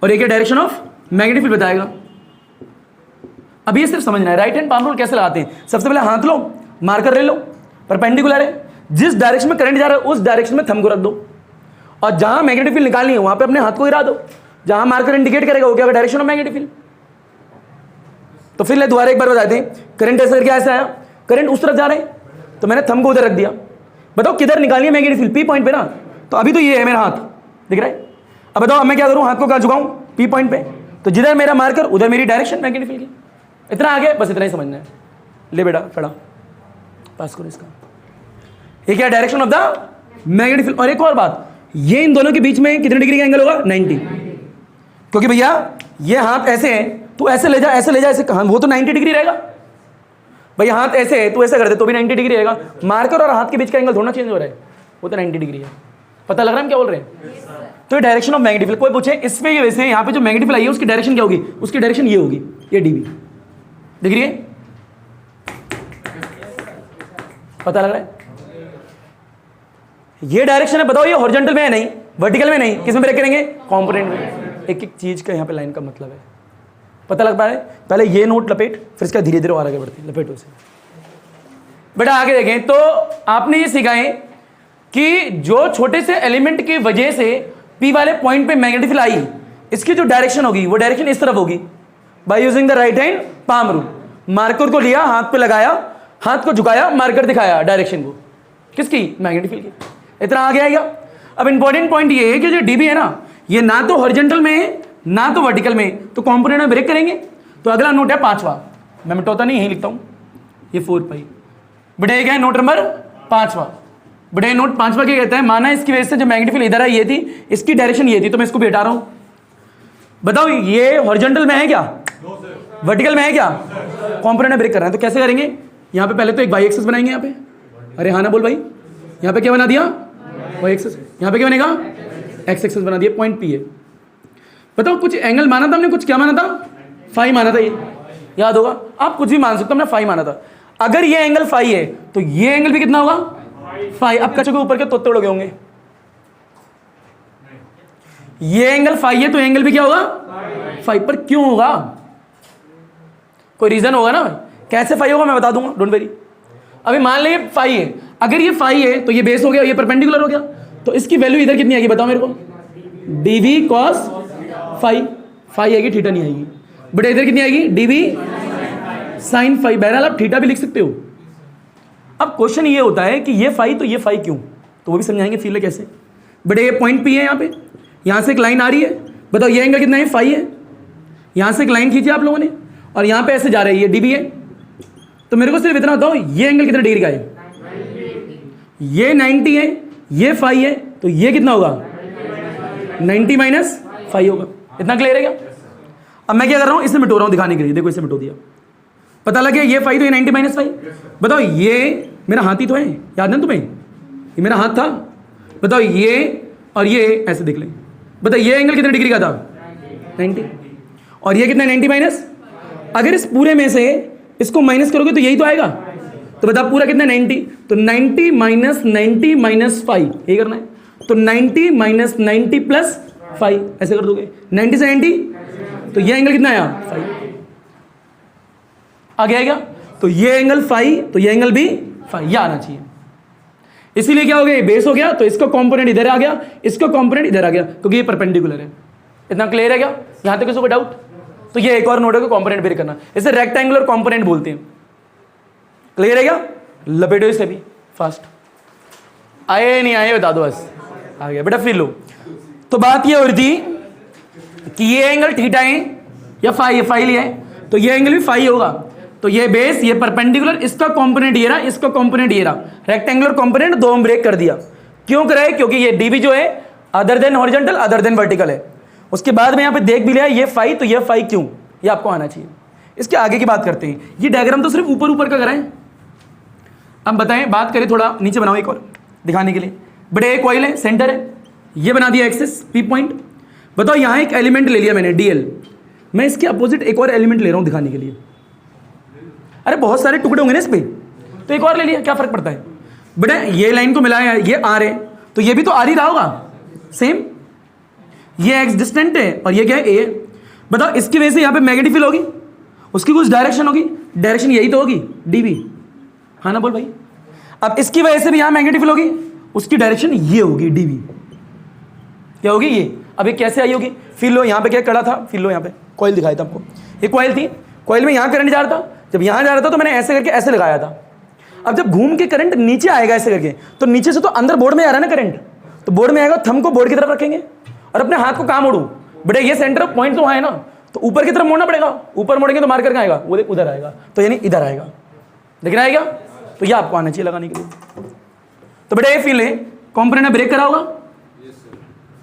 और ये क्या डायरेक्शन ऑफ मैग्नेटिक फील्ड बताएगा। अब ये सिर्फ समझना है राइट हैंड पाम रूल कैसे लगाते हैं। सबसे पहले हाथ लो, मार्कर ले लो, परपेंडिकुलर है, जिस डायरेक्शन में करंट जा रहा है उस डायरेक्शन में थंब को रख दो, और जहां मैग्नेटिक फील्ड निकालनी है वहां पे अपने हाथ को गिरा दो, जहां मार्कर इंडिकेट करेगा वो क्या होगा, डायरेक्शन ऑफ मैग्नेटिक फील्ड। तो फिर दोबारा एक बार बताते हैं, करंट ऐसे करके ऐसे आया, करंट उस तरफ जा रहे हैं तो मैंने थंब को उधर रख दिया। बताओ किधर निकालनी है मैग्नेटिक फील्ड, पी पॉइंट पे ना। तो अभी तो ये है मेरा हाथ, दिख रहा है। अब बताओ अब मैं क्या करूं, हाथ को कहां झुकाऊं, पी पॉइंट पे। तो जिधर मेरा मार्कर उधर मेरी डायरेक्शन मैग्नेटिक फील्ड की। इतना आगे, बस इतना ही समझना है। ले बेटा पढ़ा, पास करो इसका। ये क्या direction of the magnetic field. और एक और बात, ये इन दोनों के बीच में कितने डिग्री का एंगल होगा, 90। क्योंकि भैया ये हाथ ऐसे है, तू ऐसे ले जा, ऐसे ले जा, ऐसे कहां, वो तो 90 डिग्री रहेगा। भैया हाथ ऐसे है, तू ऐसे कर दे तो भी 90 डिग्री रहेगा। मार्कर और हाथ के बीच का एंगल थोड़ा चेंज हो रहा है, वो तो 90 डिग्री है। पता लग रहा है हम क्या बोल रहे हैं? तो ये डायरेक्शन ऑफ मैग्नेटिक फील्ड। कोई पूछे इसमें ये वैसे यहाँ पे जो मैग्नेटिक फील्ड आई है उसकी डायरेक्शन क्या होगी, उसकी डायरेक्शन ये होगी, ये डीबी दिख रही है, पता लग रहा है? ये डायरेक्शन है। बताओ ये हॉरिजॉन्टल में है नहीं, वर्टिकल में नहीं, किस में ब्रेक करेंगे, कंपोनेंट में। एक एक चीज का यहाँ पे लाइन का मतलब है, पता लग पा रहा है? पहले ये नोट लपेट, फिर इसका धीरे धीरे और आगे बढ़ते हैं, लपेट उसे। बेटा आगे देखें तो आपने ये सीखा है कि जो छोटे से एलिमेंट की वजह से पी वाले पॉइंट पे मैग्नेटिक फील्ड आई, इसकी जो डायरेक्शन होगी वो डायरेक्शन इस तरफ होगी, by using the right hand palm rule. Marker को लिया, हाथ पे लगाया, हाथ को झुकाया, मार्कर दिखाया डायरेक्शन को, किसकी, मैग्नेटिक फील्ड की। इतना आगे आएगा। अब इंपॉर्टेंट पॉइंट ये है कि जो डीबी है ना, ये ना तो हॉरिजॉन्टल में है ना तो वर्टिकल में, तो कंपोनेंट में ब्रेक करेंगे। तो अगला नोट है 5वां, मैं मिटाता नहीं, यही लिखता हूं, ये 4 पाई। बड़े क्या है नोट नंबर 5वां। बड़े नोट 5वां क्या कहता है, माना इसकी वजह से जो मैग्नेटिक फील्ड इधर आई ये थी, इसकी डायरेक्शन ये थी, तो मैं इसको भी हटा रहा हूं। बताओ ये हॉरिजॉन्टल में है क्या, वर्टिकल में है क्या, कंपोनेंट में ब्रेक कर रहे हैं, तो कैसे करेंगे? यहाँ पे पहले तो एक वाई एक्सिस बनाएंगे यहाँ पे। अरे हाँ ना बोल भाई, यहाँ पे क्या बना दिया, वाई एक्सिस। यहाँ पे क्या बनेगा, एक्स एक्सिस बना दिया, पॉइंट पी है। बताओ कुछ एंगल माना था हमने, कुछ क्या माना था, फाई माना था, ये याद होगा। आप कुछ भी मान सकते हो, हमने फाई माना था। अगर ये एंगल फाई है तो ये एंगल भी कितना होगा, फाई। अब कचो के ऊपर के तोते उड़ोगे होंगे, ये एंगल फाई है तो एंगल भी क्या होगा, फाई। पर क्यों होगा, कोई रीजन होगा ना भाई, कैसे फाई होगा मैं बता दूंगा, डोंट वेरी। अभी मान लीजिए फाई है, अगर ये फाई है तो ये बेस हो गया, ये परपेंडिकुलर हो गया, तो इसकी वैल्यू इधर कितनी आएगी बताओ मेरे को, डीवी कॉस फाई। फाई आएगी, थीटा नहीं आएगी। बट इधर कितनी आएगी, डीवी साइन फाई। बहरहाल आप थीटा भी लिख सकते हो। अब क्वेश्चन ये होता है कि ये फाई तो ये फाई क्यों, तो वो भी समझाएंगे फील है कैसे। बट ये पॉइंट पी है, यहाँ पे, यहाँ से एक लाइन आ रही है, बताओ ये एंगल कितना है, फाई है। यहाँ से एक लाइन खींची आप लोगों ने और यहाँ पे ऐसे जा रही है, डीबी है। तो मेरे को सिर्फ इतना बताओ ये एंगल कितना डिग्री का है, ये 90 है, ये फाई है, तो ये कितना होगा, 90 माइनस फाई होगा। इतना क्लियर है क्या? अब मैं क्या कर रहा हूँ, इसे मिटो रहा हूँ दिखाने के लिए। देखो इसे मिटो दिया, पता लग गया ये फाई तो ये 90 माइनस फाई। बताओ ये मेरा हाथ ही तो है, याद है तुम्हें, ये मेरा हाथ था। बताओ ये और ये ऐसे देख लें, बताओ ये एंगल कितने डिग्री का था, 90, और ये कितना 90 माइनस। अगर इस पूरे में से इसको माइनस करोगे तो यही तो आएगा। तो बताओ पूरा कितना 90, तो 90 माइनस 90 माइनस 5 यही करना है। तो 90 माइनस 90 प्लस 5 ऐसे कर दोगे, 90 से 90, तो ये एंगल कितना आया, 5 आ गया क्या? तो ये एंगल 5, तो ये एंगल भी 5, ये आना चाहिए। इसीलिए क्या हो गया, बेस हो गया, तो इसका कंपोनेंट इधर आ गया, इसका कंपोनेंट इधर आ गया, क्योंकि ये परपेंडिकुलर है। इतना क्लियर है क्या? यहां तक किसी को डाउट? तो ये एक और नोट है कि कंपोनेंट ब्रेक करना, इसे रेक्टेंगुलर कंपोनेंट बोलते हैं। क्लियर है क्या? लपेटो इसे भी फास्ट। आए नहीं आए बता दो बस, आ गया बेटा फिर लो। तो बात ये हो रही थी कि ये एंगल थीटा है या फाई, फाई लिया है, तो ये एंगल भी फाई होगा। तो ये बेस, ये परपेंडिकुलर, इसका कंपोनेंट ये रहा, इसका कंपोनेंट ये रहा, रेक्टेंगुलर कंपोनेंट दो हम ब्रेक कर दिया। क्यों कराए? क्योंकि ये डीबी जो है other than horizontal, other than vertical है। उसके बाद में यहाँ पे देख भी लिया ये फाई, तो ये फाई क्यों, ये आपको आना चाहिए। इसके आगे की बात करते हैं। ये डायग्राम तो सिर्फ ऊपर ऊपर का कराएं। अब बताएं, बात करें थोड़ा नीचे बनाओ एक और दिखाने के लिए। बड़े एक कॉइल है, सेंटर है, ये बना दिया एक्सिस पी पॉइंट। बताओ यहाँ एक एलिमेंट ले लिया मैंने डीएल, मैं इसके अपोजिट एक और एलिमेंट ले रहा हूँ दिखाने के लिए। अरे बहुत सारे टुकड़े होंगे ना इस पे, तो एक और ले लिया, क्या फर्क पड़ता है। बेटा ये लाइन को मिलाया, ये आर है, तो ये भी तो आर ही रहा होगा सेम। ये एक्स डिस्टेंट है और ये क्या है, ए। बताओ इसकी वजह से यहाँ पे मैग्नेटिक फील्ड होगी, उसकी कुछ डायरेक्शन होगी, डायरेक्शन यही तो होगी डीबी, हाँ ना बोल भाई। अब इसकी वजह से भी यहाँ मैग्नेटिक फील्ड होगी, उसकी डायरेक्शन ये होगी डीबी, क्या होगी ये। अब ये कैसे आई होगी, फील लो यहाँ पे क्या कड़ा था, फील लो यहाँ पे कॉइल दिखाया था आपको, ये कॉइल थी, कॉइल में यहाँ करंट जा रहा था, जब यहाँ जा रहा था तो मैंने ऐसे करके ऐसे लगाया था। अब जब घूम के करंट नीचे आएगा ऐसे करके, तो नीचे से तो अंदर बोर्ड में आ रहा है ना करंट, तो बोर्ड में आएगा, थंब को बोर्ड की तरफ रखेंगे और अपने हाथ को कहाँ मोड़ू, बेटा ये सेंटर ऑफ पॉइंट तो वहाँ है ना, तो ऊपर की तरफ मोड़ना पड़ेगा, ऊपर मोड़ेंगे तो मार्कर कहाँ आएगा, वो उधर आएगा, तो यानी इधर आएगा, दिख रहा है क्या। तो ये आपको आना चाहिए लगाने के लिए। तो बेटा ये फील है, कॉम्पोनेंट ब्रेक करा होगा।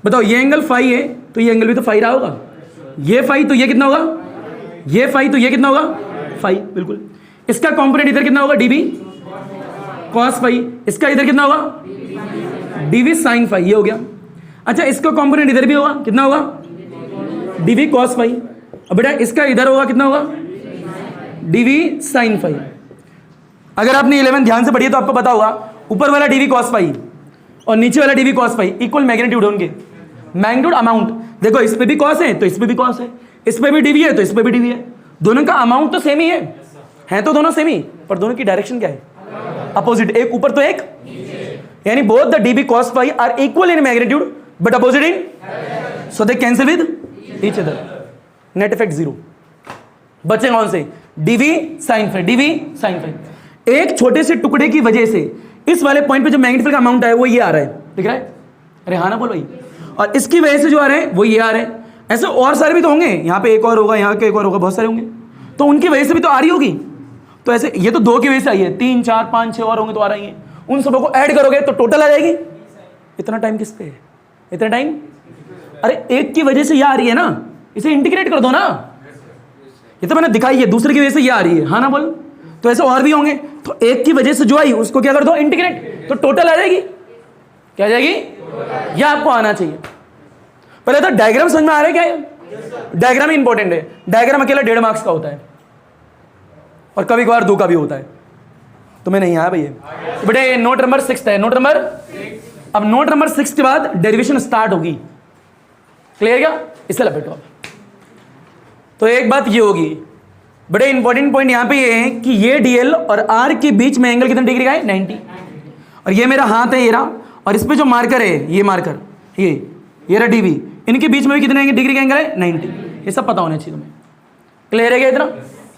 बताओ ये एंगल फाई है, तो ये एंगल भी तो फाई रहा होगा, ये फाई तो ये कितना होगा, ये फाई तो ये कितना होगा, फाई, बिल्कुल। इसका कंपोनेंट इधर कितना होगा, डीबी कॉस फाई, इसका इधर कितना होगा, डीवी साइन फाई, ये हो गया। अच्छा इसका कंपोनेंट इधर भी होगा, कितना होगा, डीवी कॉस फाई। अब बेटा इसका इधर होगा, कितना होगा, डीवी साइन फाई। अगर आपने 11 ध्यान से पढ़ी है तो आपको पता होगा, ऊपर वाला डीवी कॉस फाई और नीचे वाला dv cos phi equal magnitude होंगे, मैग्नीट्यूड अमाउंट। देखो इस पे भी कॉस है तो इस पे भी कॉस है, इस पे भी डीवी है तो इस पे भी डीवी है, दोनों का अमाउंट तो सेम ही है तो दोनों सेम ही, पर दोनों की डायरेक्शन क्या है, अपोजिट, एक ऊपर तो एक, यानी both the dB cos phi are equal in magnitude but opposite in, so they cancel with each other, net effect zero. बचे कौन से, dv sine phi, dv sine phi. एक छोटे से टुकड़े की वजह से इस वाले पॉइंट पे जो मैग्नेटिक फील्ड का अमाउंट है वो ये आ रहा है, दिख रहा है, अरे हाँ ना बोल भाई, और इसकी वजह से जो आ रहे हैं वो ये आ रहे हैं। ऐसे और सारे भी तो होंगे, यहाँ पे एक और होगा, यहाँ पे एक और होगा, बहुत सारे होंगे, तो उनकी वजह से भी तो आ रही होगी। तो ऐसे ये तो दो की वजह से आई है, 3 4 5 6 और होंगे तो आ रही है, उन सबको को ऐड करोगे तो टोटल आ जाएगी। इतना टाइम किस पे है, इतना टाइम, अरे एक की वजह से ये आ रही है ना, इसे इंटीग्रेट कर दो ना, ये तो मैंने दिखाई है, दूसरे की वजह से ये आ रही है, हाँ ना बोल। तो ऐसे और भी होंगे, तो एक की वजह से जो आई उसको क्या कर दो, इंटीग्रेट, तो टोटल आ जाएगी, क्या आ जाएगी, यह आपको आना चाहिए। पहले तो डायग्राम समझ में आ रहा है क्या है, डायग्राम इंपॉर्टेंट है, डायग्राम अकेला 1.5 मार्क्स का होता है और कभी कभार 2 का भी होता है, तो मैं नहीं आया भैया। तो बेटे नोट नंबर 6 है, नोट नंबर 6। अब नोट नंबर 6 के बाद डेरिवेशन स्टार्ट होगी, क्लियर क्या, इसे लपेटो। तो एक बात ये होगी, बड़े इंपॉर्टेंट पॉइंट यहां पे ये है कि ये डीएल और आर के बीच में एंगल कितने डिग्री का है, 90, और ये मेरा हाथ है ये रहा, और इस पे जो मार्कर है ये मार्कर, ये रहा डीवी, इनके बीच में भी कितने डिग्री का एंगल है, 90। ये सब पता होना चाहिए तुम्हें, क्लियर है क्या इतना।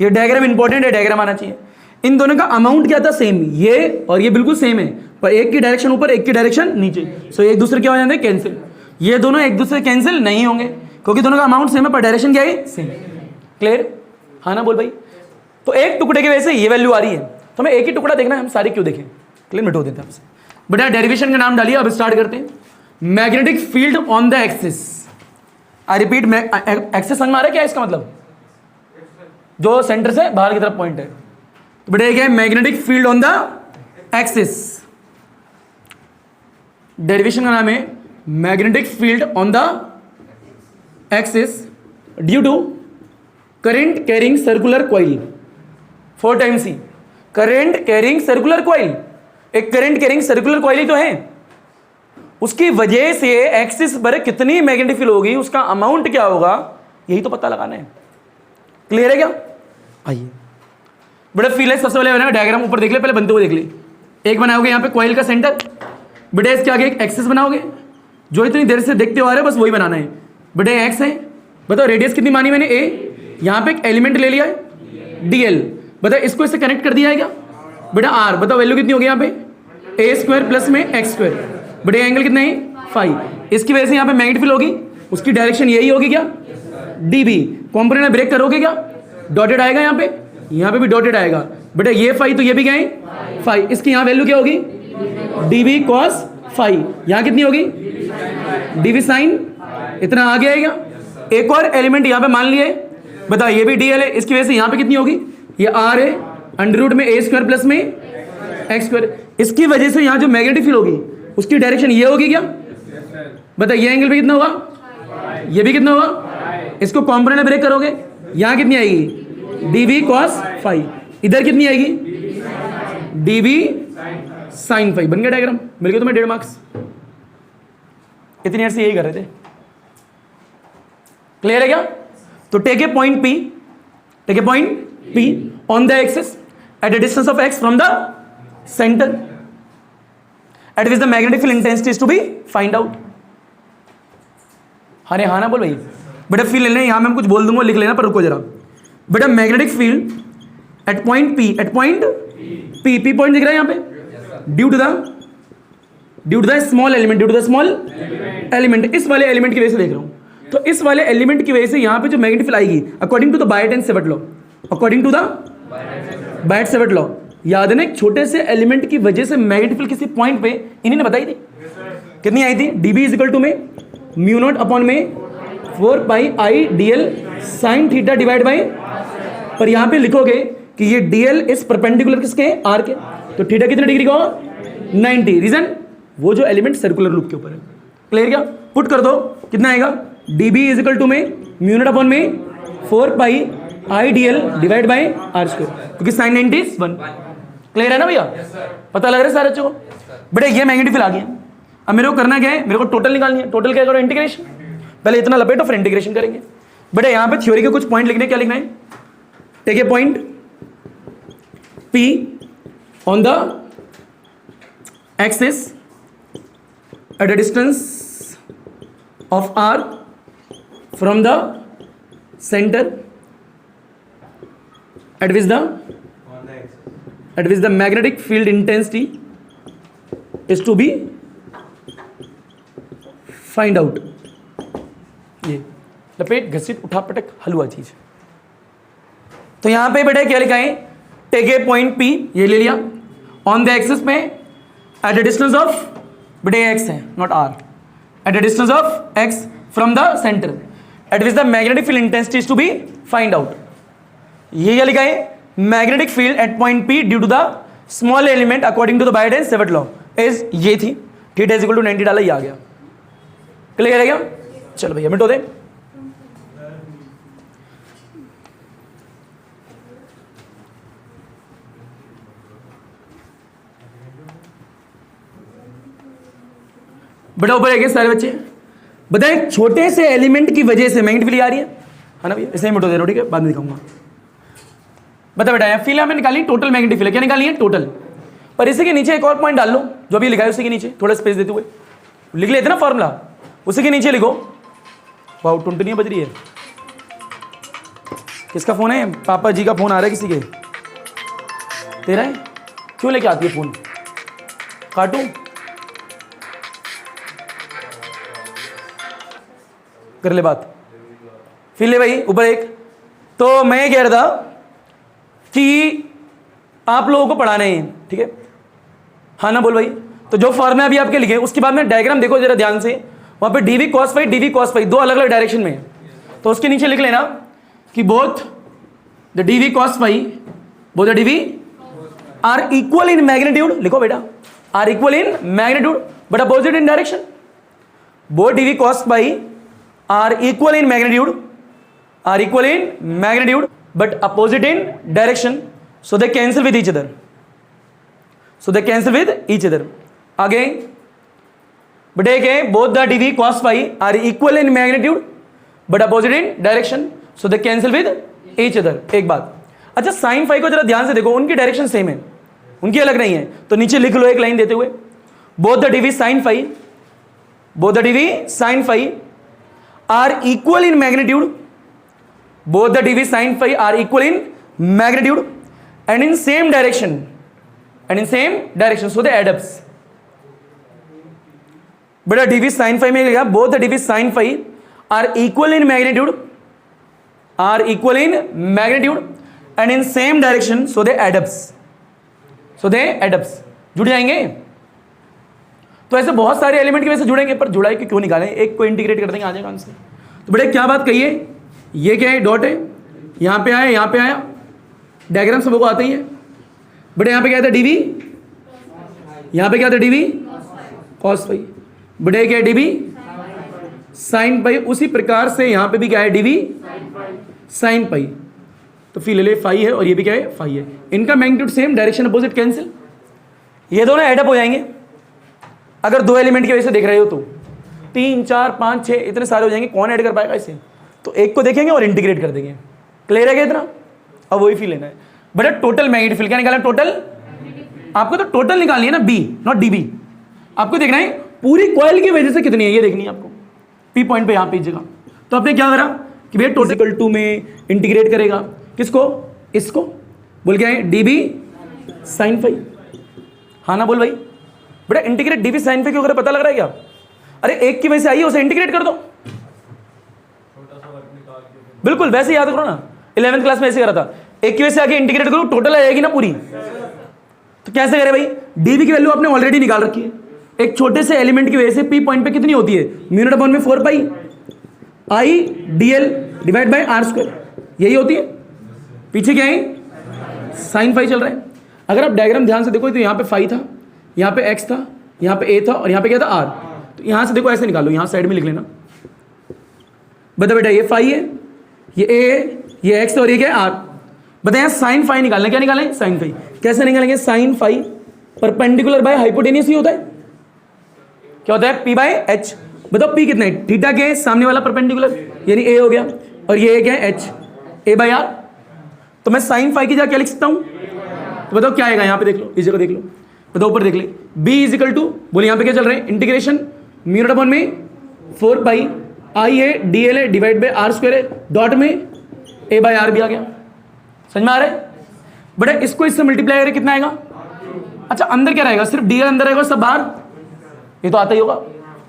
ये डायग्राम इंपॉर्टेंट है, डायग्राम आना चाहिए। इन दोनों का अमाउंट क्या था, सेम, ये और ये बिल्कुल सेम है, पर एक की डायरेक्शन ऊपर एक की डायरेक्शन नीचे, सो एक दूसरे क्या हो जाते हैं, कैंसिल। ये दोनों एक दूसरे कैंसिल नहीं होंगे क्योंकि दोनों का अमाउंट सेम है, पर डायरेक्शन क्या है, सेम, क्लियर, हाँ ना बोल भाई। तो एक टुकड़े की वजह से ये वैल्यू आ रही है, तो हमें एक ही टुकड़ा देखना है, हम सारे क्यों देखें, क्लियर, मिटो देते हैं आपसे। बेटा डेरिवेशन का नाम डालिए, अब स्टार्ट करते हैं। Magnetic field on the axis, I repeat, axis समझ में आ रहा है क्या इसका मतलब, जो सेंटर से बाहर की तरफ पॉइंट है। तो बेटा क्या है, magnetic field on the axis, derivation का नाम है magnetic field on the axis due to current carrying circular coil, 4 times c, current carrying circular coil, एक करंट कैरिंग सर्कुलर कॉइल ही तो है, उसकी वजह से एक्सिस पर कितनी मैग्नेटिक फील्ड होगी, उसका अमाउंट क्या होगा, यही तो पता लगाना है, क्लियर है क्या। आइए बड़ा फील है, सबसे पहले बनाओगे डायग्राम, ऊपर देख ले, पहले बनते हुए देख ले। एक बनाओगे यहाँ पे कॉइल का सेंटर, बेटा इसके आगे एक एक्सिस बनाओगे, जो इतनी देर से देखते हो आ रहे बस वही बनाना है। बेटा एक्स है, बताओ रेडियस कितनी मानी मैंने, ए, यहाँ पे एक एलिमेंट ले लिया है डीएल, बताओ इसको इससे कनेक्ट कर दिया है क्या, बेटा आर, बताओ वैल्यू कितनी होगी यहाँ पे, ए स्क्वायर प्लस में एक्स स्क्वायर, बेटा एंगल कितना है, फाई, इसकी वजह से यहाँ पे मैग्नेटिक फील्ड होगी, उसकी डायरेक्शन यही होगी क्या, डीबी, कॉम्पोनेंट ब्रेक करोगे क्या, डॉटेड आएगा यहाँ पे, यहाँ पे भी डॉटेड आएगा बेटा, ये फाई तो ये भी क्या है फाई, इसकी यहाँ वैल्यू क्या होगी डीवी कॉस फाई, यहाँ कितनी होगी डीवी साइन, इतना आगे आएगा। एक और एलिमेंट यहाँ पे मान लिए, बता ये भी डीएल है, इसकी वजह से यहाँ पे कितनी होगी, ये आर है अंडर रूट में ए स्क्वायर प्लस में एक्स स्क्वायर, इसकी वजह से यहाँ जो मैग्नेटिक फील्ड होगी उसकी डायरेक्शन ये होगी क्या, बता ये एंगल पे कितना होगा, ये भी कितना होगा, इसको कॉम्पोनेंट ब्रेक करोगे यहाँ कितनी आएगी डीवी कॉस फाई, इधर कितनी आएगी डीवी साइन फाई। बन गया डायग्राम, मिल गया तुम्हें 1.5 मार्क्स। इतनी देर से यही कर रहे थे, क्लियर है क्या। तो take a point P, take a point P on the axis at a distance of x from the centre at which the magnetic field intensity is to be find out। हाँ हाँ ना बोल भाई, बेटा फील्ड लेना, यहां मैं कुछ बोल दूंगा लिख लेना, पर रुको जरा बेटा। Magnetic field at point P, at point P point दिख रहा है यहाँ पे, due to the small element, due to the small element, इस वाले एलिमेंट की वजह से देख रहा हूं। तो इस वाले एलिमेंट की वजह से यहाँ पे जो मैग्नेटिक फील्ड आएगी according to the Biot and Savart law, according to the Biot Savart law, याद है ना एक छोटे से एलिमेंट की वजह से मैग्नेटिक फील्ड किसी पॉइंट पे इन्हीं ने बताई थी, कितनी आई थी डीबी इज इक्वल टू में म्यू नॉट अपॉन में 4 pi I DL sine theta divide by, पर यहाँ पे लिखोगे कि ये डीएल इस परपेंडिकुलर किसके आर के, तो थीटा कितने डिग्री का होगा 90, रीजन वो जो एलिमेंट सर्कुलर लूप के ऊपर है। क्लियर क्या, पुट कर दो कितना आएगा डीबी इज इक्वल टू में म्यू नॉट अपॉन में 4 pi I DL divide by are square, क्योंकि साइन 90 इज 1। क्लियर है ना भैया, पता लग रहा है सारे बच्चों को। बेटा ये मैग्नेटिक फील्ड आ गया, अब मेरे को करना क्या है, मेरे को टोटल निकालनी है। टोटल क्या करो इंटीग्रेशन, पहले इतना लपेटो फिर इंटीग्रेशन करेंगे। बेटा यहाँ पे थ्योरी के कुछ पॉइंट लिखने, क्या लिखना है, take a point P on the axis at a distance of R from the centre at which the magnetic field intensity is to be find out। ये लपेट घसीट उठा पटक हलवा चीज। तो यहां पे बेटा क्या लिखा है, टेक ए पॉइंट P, ये ले लिया, ऑन द एक्सिस में एट अ डिस्टेंस ऑफ, बेटा x है not r, at a distance of x from the centre at which the magnetic field intensity is to be find out. ये क्या लिखा है, magnetic field at point P due to the small element according to the Biot and Savart law is, ये थी थीटा इज इक्वल टू 90 डाला, ये आ गया। क्लियर है क्या, चलो भैया मिटो दे। बेटा ऊपर है सारे बच्चे, बताए छोटे से एलिमेंट की वजह से मैग्नेटिक फील्ड आ रही है ना भैया, इसे ही मिटो दे रहा, ठीक है बाद में दिखाऊंगा। बता बेटा फील्ड हमें निकाली टोटल मैग्नेटिक फील्ड, क्या निकाली है टोटल, पर इसी के नीचे एक और पॉइंट डाल लो जो भी लिखा है उसी के नीचे, थोड़ा स्पेस देते हुए लिख लेते ना फॉर्मूला, उसी के नीचे लिखो। वाह टुनटुनियाँ बज रही है, किसका फोन है, पापा जी का फोन आ रहा है किसी के, तेरा है, क्यों लेके आती है फोन, काटू कर ले बात, फिर ले भाई ऊपर एक। तो मैं कह रहा था कि आप लोगों को पढ़ाना है, ठीक है, हाँ ना बोल भाई। तो जो फॉर्मूला अभी आपके लिखे उसके बाद में डायग्राम देखो जरा ध्यान से, वहां पे डीवी कॉस फाई दो अलग अलग डायरेक्शन में है, तो उसके नीचे लिख लेना कि both the dv cos phi, both the dv are equal in magnitude, लिखो बेटा are equal in magnitude but opposite in direction, both dv cos phi are equal in magnitude, are equal in magnitude but opposite in direction, so they cancel with each other, again but again both the dv cos phi are equal in magnitude but opposite in direction, so they cancel with each other। एक बात, अच्छा साइन फाई को जरा ध्यान से देखो, उनकी डायरेक्शन सेम है, उनकी अलग नहीं है, तो नीचे लिख लो एक लाइन देते हुए, both the dv sin phi are equal in magnitude, both the dv sin phi are equal in magnitude and in same direction, so they add ups। बेटा dv sin phi में लिखा both the dv sin phi are equal in magnitude and in same direction, so they add ups, जुड़ जाएंगे। तो ऐसे बहुत सारे एलिमेंट की वजह से जुड़ेंगे, पर जुड़ाई के क्यों निकालें, एक को इंटीग्रेट कर देंगे, आ जाएगा आंसर। तो बड़े क्या बात कही है, ये क्या है, डॉट है, यहाँ पे आया, यहाँ पे आया, डायग्राम सबको आते ही है। बड़े यहाँ पे क्या था, डीवी, यहाँ पे क्या था, डीवी कॉस फाई, बड़े क्या है, डीवी साइन पाई। उसी प्रकार से यहाँ पे भी क्या है, डीवी साइन पाई। तो फिर ले ले फाई है और ये भी क्या है, फाई है। इनका magnitude same, direction opposite, cancel. ये दोनों एडअप हो जाएंगे अगर दो एलिमेंट की वजह से देख रहे हो तो। 3 4 5 6 इतने सारे हो जाएंगे, कौन ऐड कर पाएगा इसे। तो एक को देखेंगे और इंटीग्रेट कर देंगे। क्लियर है क्या इतना? अब वही फील लेना है। बट टोटल मैग्नीट्यूड फील्ड क्या निकालना है, टोटल। आपको तो टोटल निकालनी है ना, बी नॉट डीबी। आपको देखना है पूरी कॉइल की वजह से कितनी है, ये देखनी है आपको। पी पॉइंट पे यहाँ पे जगह। तो आपने क्या करा कि भैया टोटल 2 में इंटीग्रेट करेगा किसको, इसको, बोल क्या है, डीबी साइन फाई। हाँ ना बोल भाई, बेटा इंटीग्रेट डीबी साइन फाई क्यों करे, पता लग रहा है क्या? अरे एक की वजह से आई है, उसे इंटीग्रेट कर दो। बिल्कुल वैसे याद करो ना, 11th क्लास में ऐसे करा था, एक की वजह से आके इंटीग्रेट करो, टोटल आ जाएगी ना पूरी। तो कैसे करे भाई, डीबी की वैल्यू आपने ऑलरेडी निकाल रखी है। एक छोटे से एलिमेंट की वजह से पी पॉइंट पे कितनी होती है, म्यू नॉट अपॉन में 4 pi I DL divide by R square, यही होती है। पीछे क्या है, साइन फाई चल रहा है। अगर आप डायग्राम ध्यान से देखो तो यहाँ पे फाई था, यहाँ पे एक्स था, यहाँ पे ए था और यहाँ पे क्या था, आर। तो यहाँ से देखो ऐसे निकालो, यहाँ साइड में लिख लेना। बता बेटा ये फाई है, ये ए है, ये एक्स है और ये क्या है, आर। बता यहाँ साइन फाई निकालना, क्या निकालें, साइन फाई। कैसे निकालेंगे, sine phi perpendicular by hypotenuse ही होता है। क्या होता है, पी बाय एच। बताओ पी कितना है, थीटा के सामने वाला परपेंडिकुलर यानी ए हो गया, और ये क्या है, एच, ए बाय आर। तो मैं साइन फाई की जगह क्या लिख सकता हूं, तो बताओ क्या आएगा, यहाँ पे देख लो, इस जगह देख लो, बताओ ऊपर देख ले, बी इज इक्वल टू, बोले यहाँ पे क्या चल रहा है, इंटीग्रेशन म्यू नॉट अपॉन में 4 पाई आई है डीएल है डिवाइड बाय आर स्क्वायर है, डॉट में ए बाय आर भी आ गया। समझ में आ रहा है बेटा? इसको इससे मल्टीप्लाई करें कितना आएगा, अच्छा अंदर क्या रहेगा, सिर्फ डीएल अंदर रहेगा, सब बाहर, ये तो आता ही होगा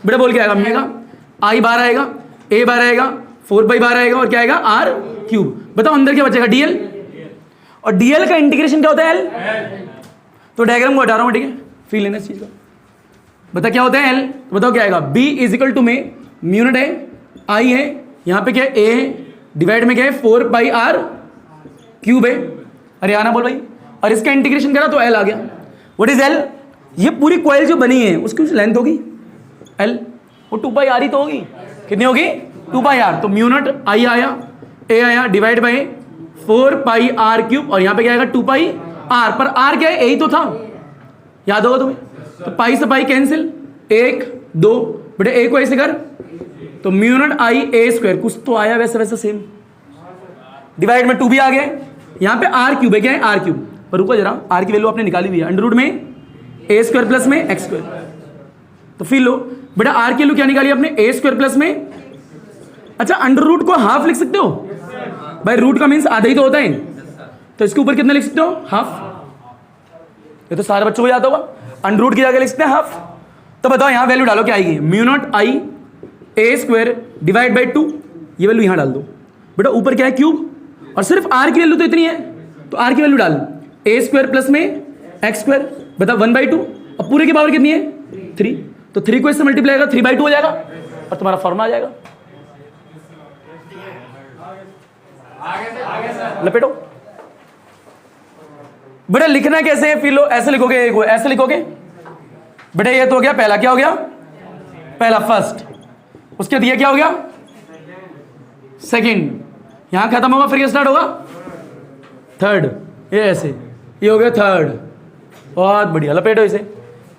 बेटा। बोल क्या आएगा, मिलेगा आई बाहर आएगा, ए बाहर आएगा, 4 पाई बाहर आएगा और क्या आएगा, आर क्यूब। बताओ अंदर क्या बचेगा, डीएल, और डीएल का इंटीग्रेशन क्या होता है, एल। तो डायग्राम को हटा रहा हूं, ठीक है, फील लेना इस चीज का। बता क्या होता है, एल। तो बताओ क्या आएगा, बी इज इक्वल टू में म्यू नॉट है, आई है, यहाँ पे क्या है, ए है, डिवाइड में क्या है, 4 पाई आर क्यूब है। अरे आना बोल भाई, और इसका इंटीग्रेशन करा तो एल आ गया। व्हाट इज एल, ये पूरी कॉइल जो बनी है उसकी लेंथ होगी एल, वो 2 पाई आर ही तो होगी। कितनी होगी, 2 पाई आर। तो म्यू नॉट आई आया, ए आया, divide by 4 pi r cube, और यहाँ पे क्या आएगा, 2 पाई आर। पर आर क्या है, ए ही तो था, याद होगा तुम्हें। तो पाई से पाई कैंसिल, 1 2 बेटे ए को ऐसे कर, तो mu not I A square, कुछ तो आया वैसे वैसे सेम, डिवाइड में 2 भी आ गया। यहाँ पे आर क्यूब है, क्या है, आर क्यूब। पर रुको जरा, आर की वैल्यू आपने निकाली हुई है, अंडर रूट में ए स्क्वायर प्लस में एक्स स्क्वायर। तो फिर लो बेटा, आर की वैल्यू क्या निकाली आपने, ए स्क्वायर प्लस में, अच्छा अंडर रूट को हाफ लिख सकते हो भाई, रूट का मीन्स आधा ही तो होता है। तो इसके ऊपर कितना लिख सकते हो, हाफ। ये तो सारे बच्चों को याद होगा, अंडर रूट की जगह लिख सकते हैं हाफ। तो बताओ यहाँ वैल्यू डालो, क्या आएगी, mu naught I A square divide by 2, ये वैल्यू यहाँ डाल दो बेटा। ऊपर क्या है, क्यूब, और सिर्फ आर की वैल्यू तो इतनी है, तो आर की वैल्यू डाल, ए स्क्वायर प्लस में एक्स स्क्वायर, बता 1/2। अब पूरे की पावर कितनी है, 3। तो 3 को इससे मल्टीप्लाई करेगा, 3/2 हो जाएगा और तुम्हारा फॉर्मूला आ जाएगा। लपेटो बेटा, लिखना कैसे है, फिर लो ऐसे लिखोगे, ऐसे लिखोगे बेटा। ये तो हो गया पहला, क्या हो गया, पहला फर्स्ट, उसके बाद ये क्या हो गया, सेकंड, यहां खत्म होगा फिर ये स्टार्ट होगा थर्ड, ये ऐसे, ये हो गया थर्ड। बहुत बढ़िया, लपेटो इसे,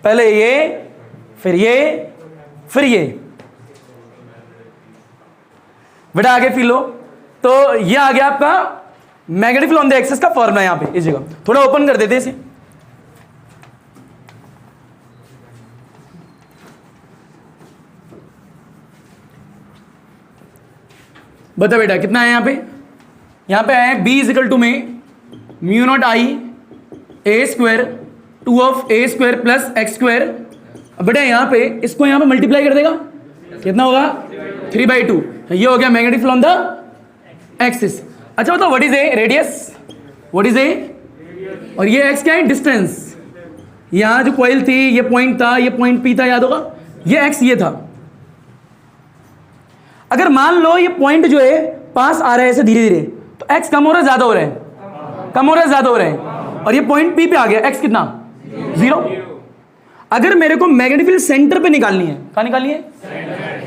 पहले ये, फिर ये, फिर ये बेटा। आगे फिर लो, तो ये आ गया आपका magnetic field on the axis का फॉर्मूला। यहां पे इस जगह थोड़ा ओपन कर देते इसे, बता बेटा कितना है यहाँ पे आया है, बी इज इक्वल टू में mu not I A square 2 of A square plus x square. बेटा यहाँ पे इसको यहाँ पे मल्टीप्लाई कर देगा, कितना होगा, 3/2। ये हो गया magnetic field on the axis. अच्छा बताओ what is A radius, what is ए, और ये एक्स क्या है, डिस्टेंस। यहां जो कॉइल थी, ये पॉइंट था, ये पॉइंट पी था, याद होगा, ये एक्स ये था। अगर मान लो ये पॉइंट जो है पास आ रहा है ऐसे धीरे धीरे, तो एक्स कम हो रहा है ज्यादा हो रहा है, कम हो रहा है ज्यादा हो रहा है, और ये पॉइंट पी पे आ गया, एक्स कितना, 0। अगर मेरे को मैग्नेटिक फील्ड सेंटर पे निकालनी है, कहां निकालनी है,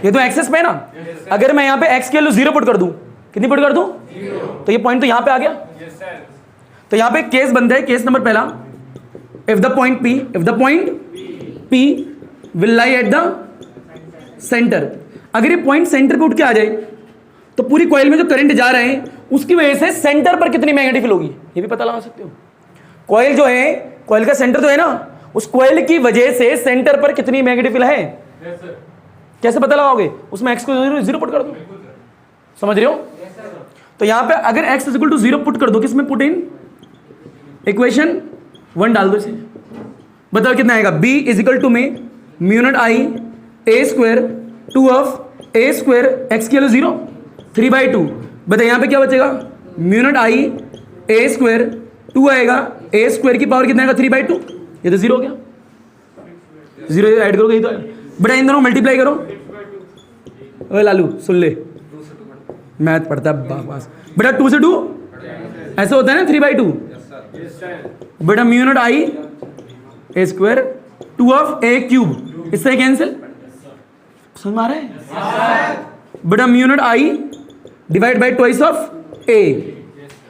ये तो एक्सेस पे है ना। अगर मैं यहां पे एक्स की वैल्यू 0 पुट कर दूं, कितनी पुट कर दूं, तो ये पॉइंट तो यहां पे आ गया। तो यहां पे केस बनता है, केस नंबर पहला, if the point P will lie at the centre. अगर ये पॉइंट सेंटर पे उठ के आ जाए तो पूरी कॉइल में जो करंट जा रहे हैं उसकी वजह से सेंटर पर कितनी मैग्नेटिक फील्ड होगी ये भी पता लगा सकते हो। कॉइल जो है, कॉइल का सेंटर तो है ना, उस कॉइल की वजह से सेंटर पर कितनी मैग्नेटिक फील्ड है, कैसे पता लगाओगे, उसमें एक्स को 0 पुट कर दो, समझ रहे हो। तो यहां पे अगर x इक्वल टू 0 पुट कर दो, किसमें पुट इन, इक्वेशन 1 डाल दो इसे, बताओ कितना आएगा, b इज इक्वल टू में mu not I a square 2 of a square x की वैल्यू 0 3/2। बताइए यहां पे क्या बचेगा, mu not I a square 2 आएगा, a स्क्वायर की पावर कितना आएगा 3/2, ये तो 0 हो गया, 0 ऐड करोगे ये तो, बेटा इन दोनों मल्टीप्लाई करो। ओए लालू सुन ले, मैथ पढ़ता है बकवास, बेटा 2 से 2 ऐसा होता है ना 3/2, बेटा mu not I A square 2 of A cube, इससे कैंसिल, समझ में आ रहा है, बेटा mu not I divide by twice of A,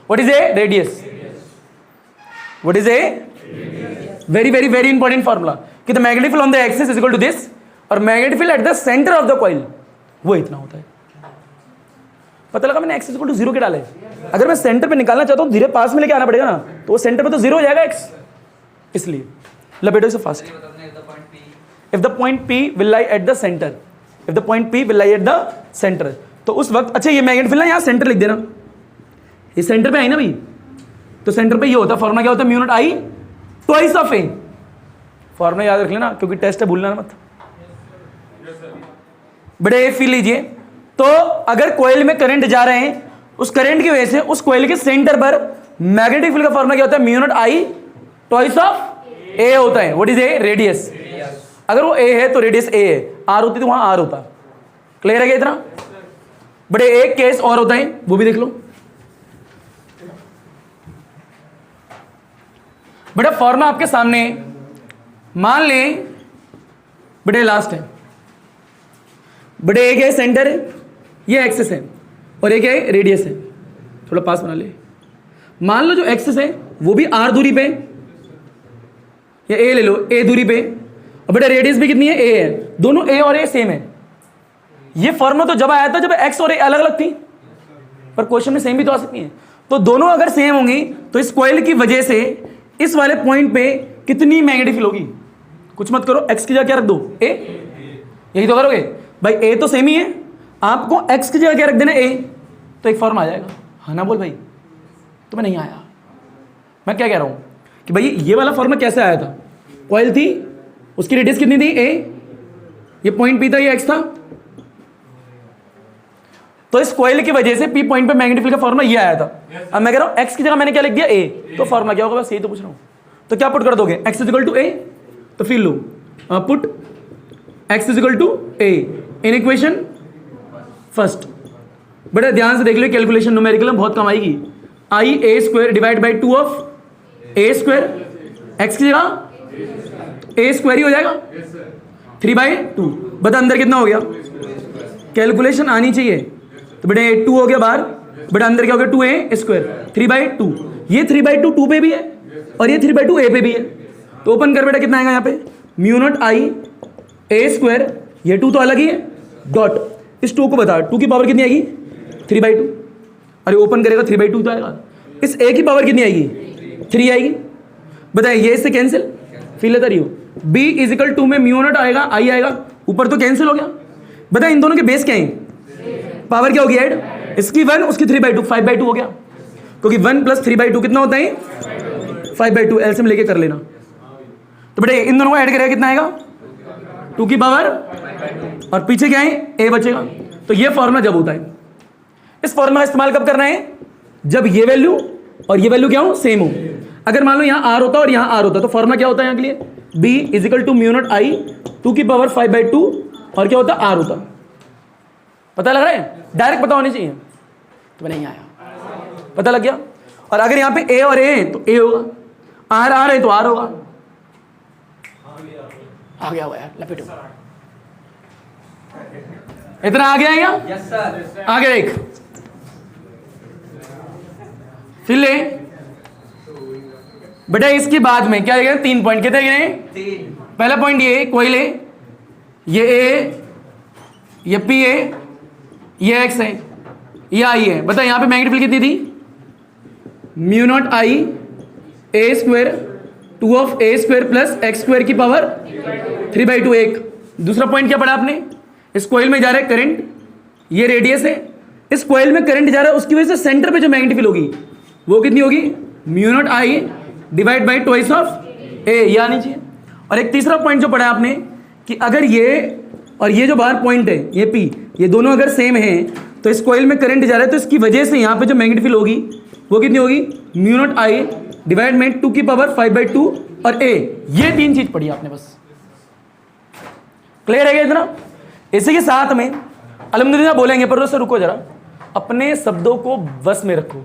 what is A, radius, what is A, very very very important formula कि the magnetic field on the axis is equal to this, और magnetic field at the centre of the coil वो इतना होता है। पता लगा मैंने एक्स इक्वल टू 0 के डाले, अगर मैं सेंटर पे निकालना चाहता हूं धीरे पास में लेके आना पड़ेगा ना, तो वो सेंटर पे तो 0 हो जाएगा एक्स, इसलिए लपेटो इसे fast. If the point P will lie at the centre, if the point P will lie at the centre, तो उस वक्त, अच्छा ये मैग्नेटिक फील्ड ना यहाँ सेंटर लिख देना, ये सेंटर पे आई ना भाई, तो सेंटर पे ये होता है, फॉर्मूला क्या होता है, mu not I twice of A, formula याद रख लेना क्योंकि टेस्ट है, भूलना मत। बड़े फील लीजिए, तो अगर कॉइल में करंट जा रहे हैं, उस करंट की वजह से उस कॉइल के सेंटर पर मैग्नेटिक फील्ड का फॉर्मूला क्या होता है, mu not I twice of A होता है, व्हाट इज ए, रेडियस। अगर वो ए है तो रेडियस ए है, आर होती तो वहां आर होता, क्लियर है क्या इतना। बड़े एक केस और होता है, वो भी देख लो, बेटा फॉर्मूला आपके सामने, मान लें बड़े लास्ट है, बड़े एक है सेंटर है, ये एक्सिस है, और एक है रेडियस है, थोड़ा पास बना ले। मान लो जो एक्सिस है वो भी आर दूरी पे, या ए ले लो, ए दूरी पे, और बेटा रेडियस भी कितनी है, ए है, दोनों ए और ए सेम है। ये फॉर्मूला तो जब आया था जब एक्स और ए अलग अलग थी, पर क्वेश्चन में सेम भी तो आ सकती है, तो दोनों अगर सेम होंगी तो इस कॉइल की वजह से इस वाले पॉइंट पे कितनी मैग्नेटिक फील्ड होगी, कुछ मत करो, एक्स की जगह क्या रख दो, ए, यही तो करोगे भाई, ए तो सेम ही है, आपको एक्स की जगह क्या रख देना, ए, तो एक फॉर्म आ जाएगा। हाँ ना बोल भाई, तुम्हें नहीं आया, मैं क्या कह रहा हूं कि भाई ये वाला फॉर्मूला कैसे आया था, कॉइल थी, उसकी रेडियस कितनी थी, ए, ये पॉइंट पी था, ये एक्स था, तो इस कॉइल की वजह से पी पॉइंट पे मैग्नेटिक फील्ड का फॉर्मूला ये आया था। अब मैं कह रहा हूं एक्स की जगह मैंने क्या लिख दिया, ए, तो फॉर्मूला क्या होगा, बस यही तो पूछ रहा हूं। तो क्या पुट कर दोगे, X is equal to A, तो फिर लो put X is equal to A in equation first. बड़े ध्यान से देख लो, कैलकुलेशन न्यूमेरिकल में बहुत कम आएगी। I A square divide by 2 of A square, X की जगह ए स्क्वायर ही हो जाएगा, 3/2। बता अंदर कितना हो गया, कैलकुलेशन आनी चाहिए, तो बेटे 2 हो गया बाहर, बेटा अंदर क्या हो गया, 2a स्क्वायर 3/2, ये 3/2 2 पे भी है और ये 3/2 a पे भी है, तो ओपन कर बेटा कितना आएगा यहाँ पे, mu naught I A square, ये 2 तो अलग ही है, डॉट इस 2 को बता, 2 की पावर कितनी आएगी, 3/2, अरे ओपन करेगा 3/2 तो आएगा, इस a की पावर कितनी आएगी, 3 आएगी, बताइए ये इससे कैंसिल, फिर लेता रही हो, b इज इक्वल टू में म्यू नॉट आएगा, आई आएगा, ऊपर तो कैंसिल हो गया। बताए इन दोनों के बेस क्या है, पावर क्या होगी ऐड, इसकी 1 उसकी 3/2, 5/2 हो गया, क्योंकि 1 + 3/2 कितना होता है, 5/2, एलसीएम लेके कर लेना। तो बेटे इन दोनों को ऐड करेगा कितना आएगा, 2 की पावर, और पीछे क्या है, a बचेगा। तो ये फॉर्मूला जब होता है, इस फॉर्मूला का इस्तेमाल कब करना है, जब ये वैल्यू और ये वैल्यू क्या हो, सेम हो। अगर मान लो यहाँ आर होता और यहाँ आर होता तो फॉर्मूला क्या होता है यहाँ के लिए, B is equal to mu not I 2⁵/2 और क्या होता आर होता। पता लग रहा है, डायरेक्ट पता होनी चाहिए, तो नहीं आया, पता लग गया। और अगर यहाँ पे ए और ए तो ए होगा, आर आर है तो आर होगा। आ गया हुआ यार, लपेटो, इतना आ गया क्या? Yes sir. आगे देख, फिर ले बेटा, इसके बाद में क्या देखें, 3 पॉइंट कितने गिने? 3। पहला पॉइंट ये कोई ले, ये ए, ये पी है, ये एक्स है, ये आई है। बता यहाँ पे मैग्नीट्यूड कितनी थी, mu naught I A square 2 of A square plus x square की पावर 3/2 एक। दूसरा पॉइंट क्या पढ़ा आपने, इस कॉइल में जा रहा है करंट, ये रेडियस है, इस कॉइल में करंट जा रहा है, उसकी वजह से सेंटर पे जो मैग्नेटिक फील्ड होगी वो कितनी होगी, mu not I divide by twice of A, ये आनी चाहिए। और एक तीसरा पॉइंट जो पढ़ा आपने कि अगर ये और ये जो बाहर पॉइंट है ये पी, ये दोनों अगर सेम हैं तो इस कॉइल में करंट जा रहा है, तो इसकी वजह से यहाँ पे जो मैग्नेटिक फील्ड होगी वो कितनी होगी, म्यू नॉट आई डिवाइड में 2⁵/2 और ए। ये 3 चीज पढ़ी आपने, बस क्लियर है क्या इतना? इसी के साथ में अल्हम्दुलिल्लाह बोलेंगे, पर दोस्तों रुको जरा, अपने शब्दों को वश में रखो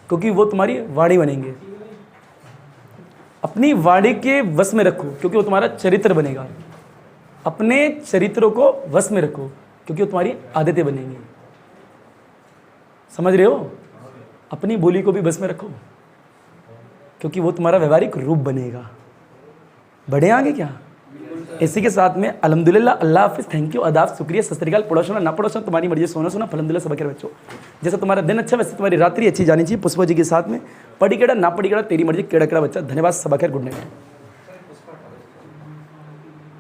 क्योंकि वो तुम्हारी वाणी बनेंगे। अपनी वाणी के वश में रखो क्योंकि वो तुम्हारा चरित्र बनेगा। अपने चरित्रों को वश में रखो क्योंकि वो तुम्हारी आदतें बनेंगी। समझ रहे हो? अपनी बोली को भी बस में रखो क्योंकि वो तुम्हारा व्यवहारिक रूप बनेगा। बढ़े आगे क्या? इसी के साथ में अल्हम्दुलिल्लाह, अल्लाह हाफिज़, थैंक यू, आदाब, शुक्रिया, सत श्री अकाल। पड़ोसना ना पड़ोसना तुम्हारी मर्जी, सोना सोना अल्हम्दुलिल्लाह सब के बच्चों। जैसा तुम्हारा दिन अच्छा वैसे तुम्हारी रात्रि अच्छी जानी चाहिए। पुष्पा जी के साथ में पढ़ी केड़ा ना पढ़ी केड़ा तेरी मर्जी, केड़ा केड़ा बच्चा। धन्यवाद, सब खैर, गुड नाइट।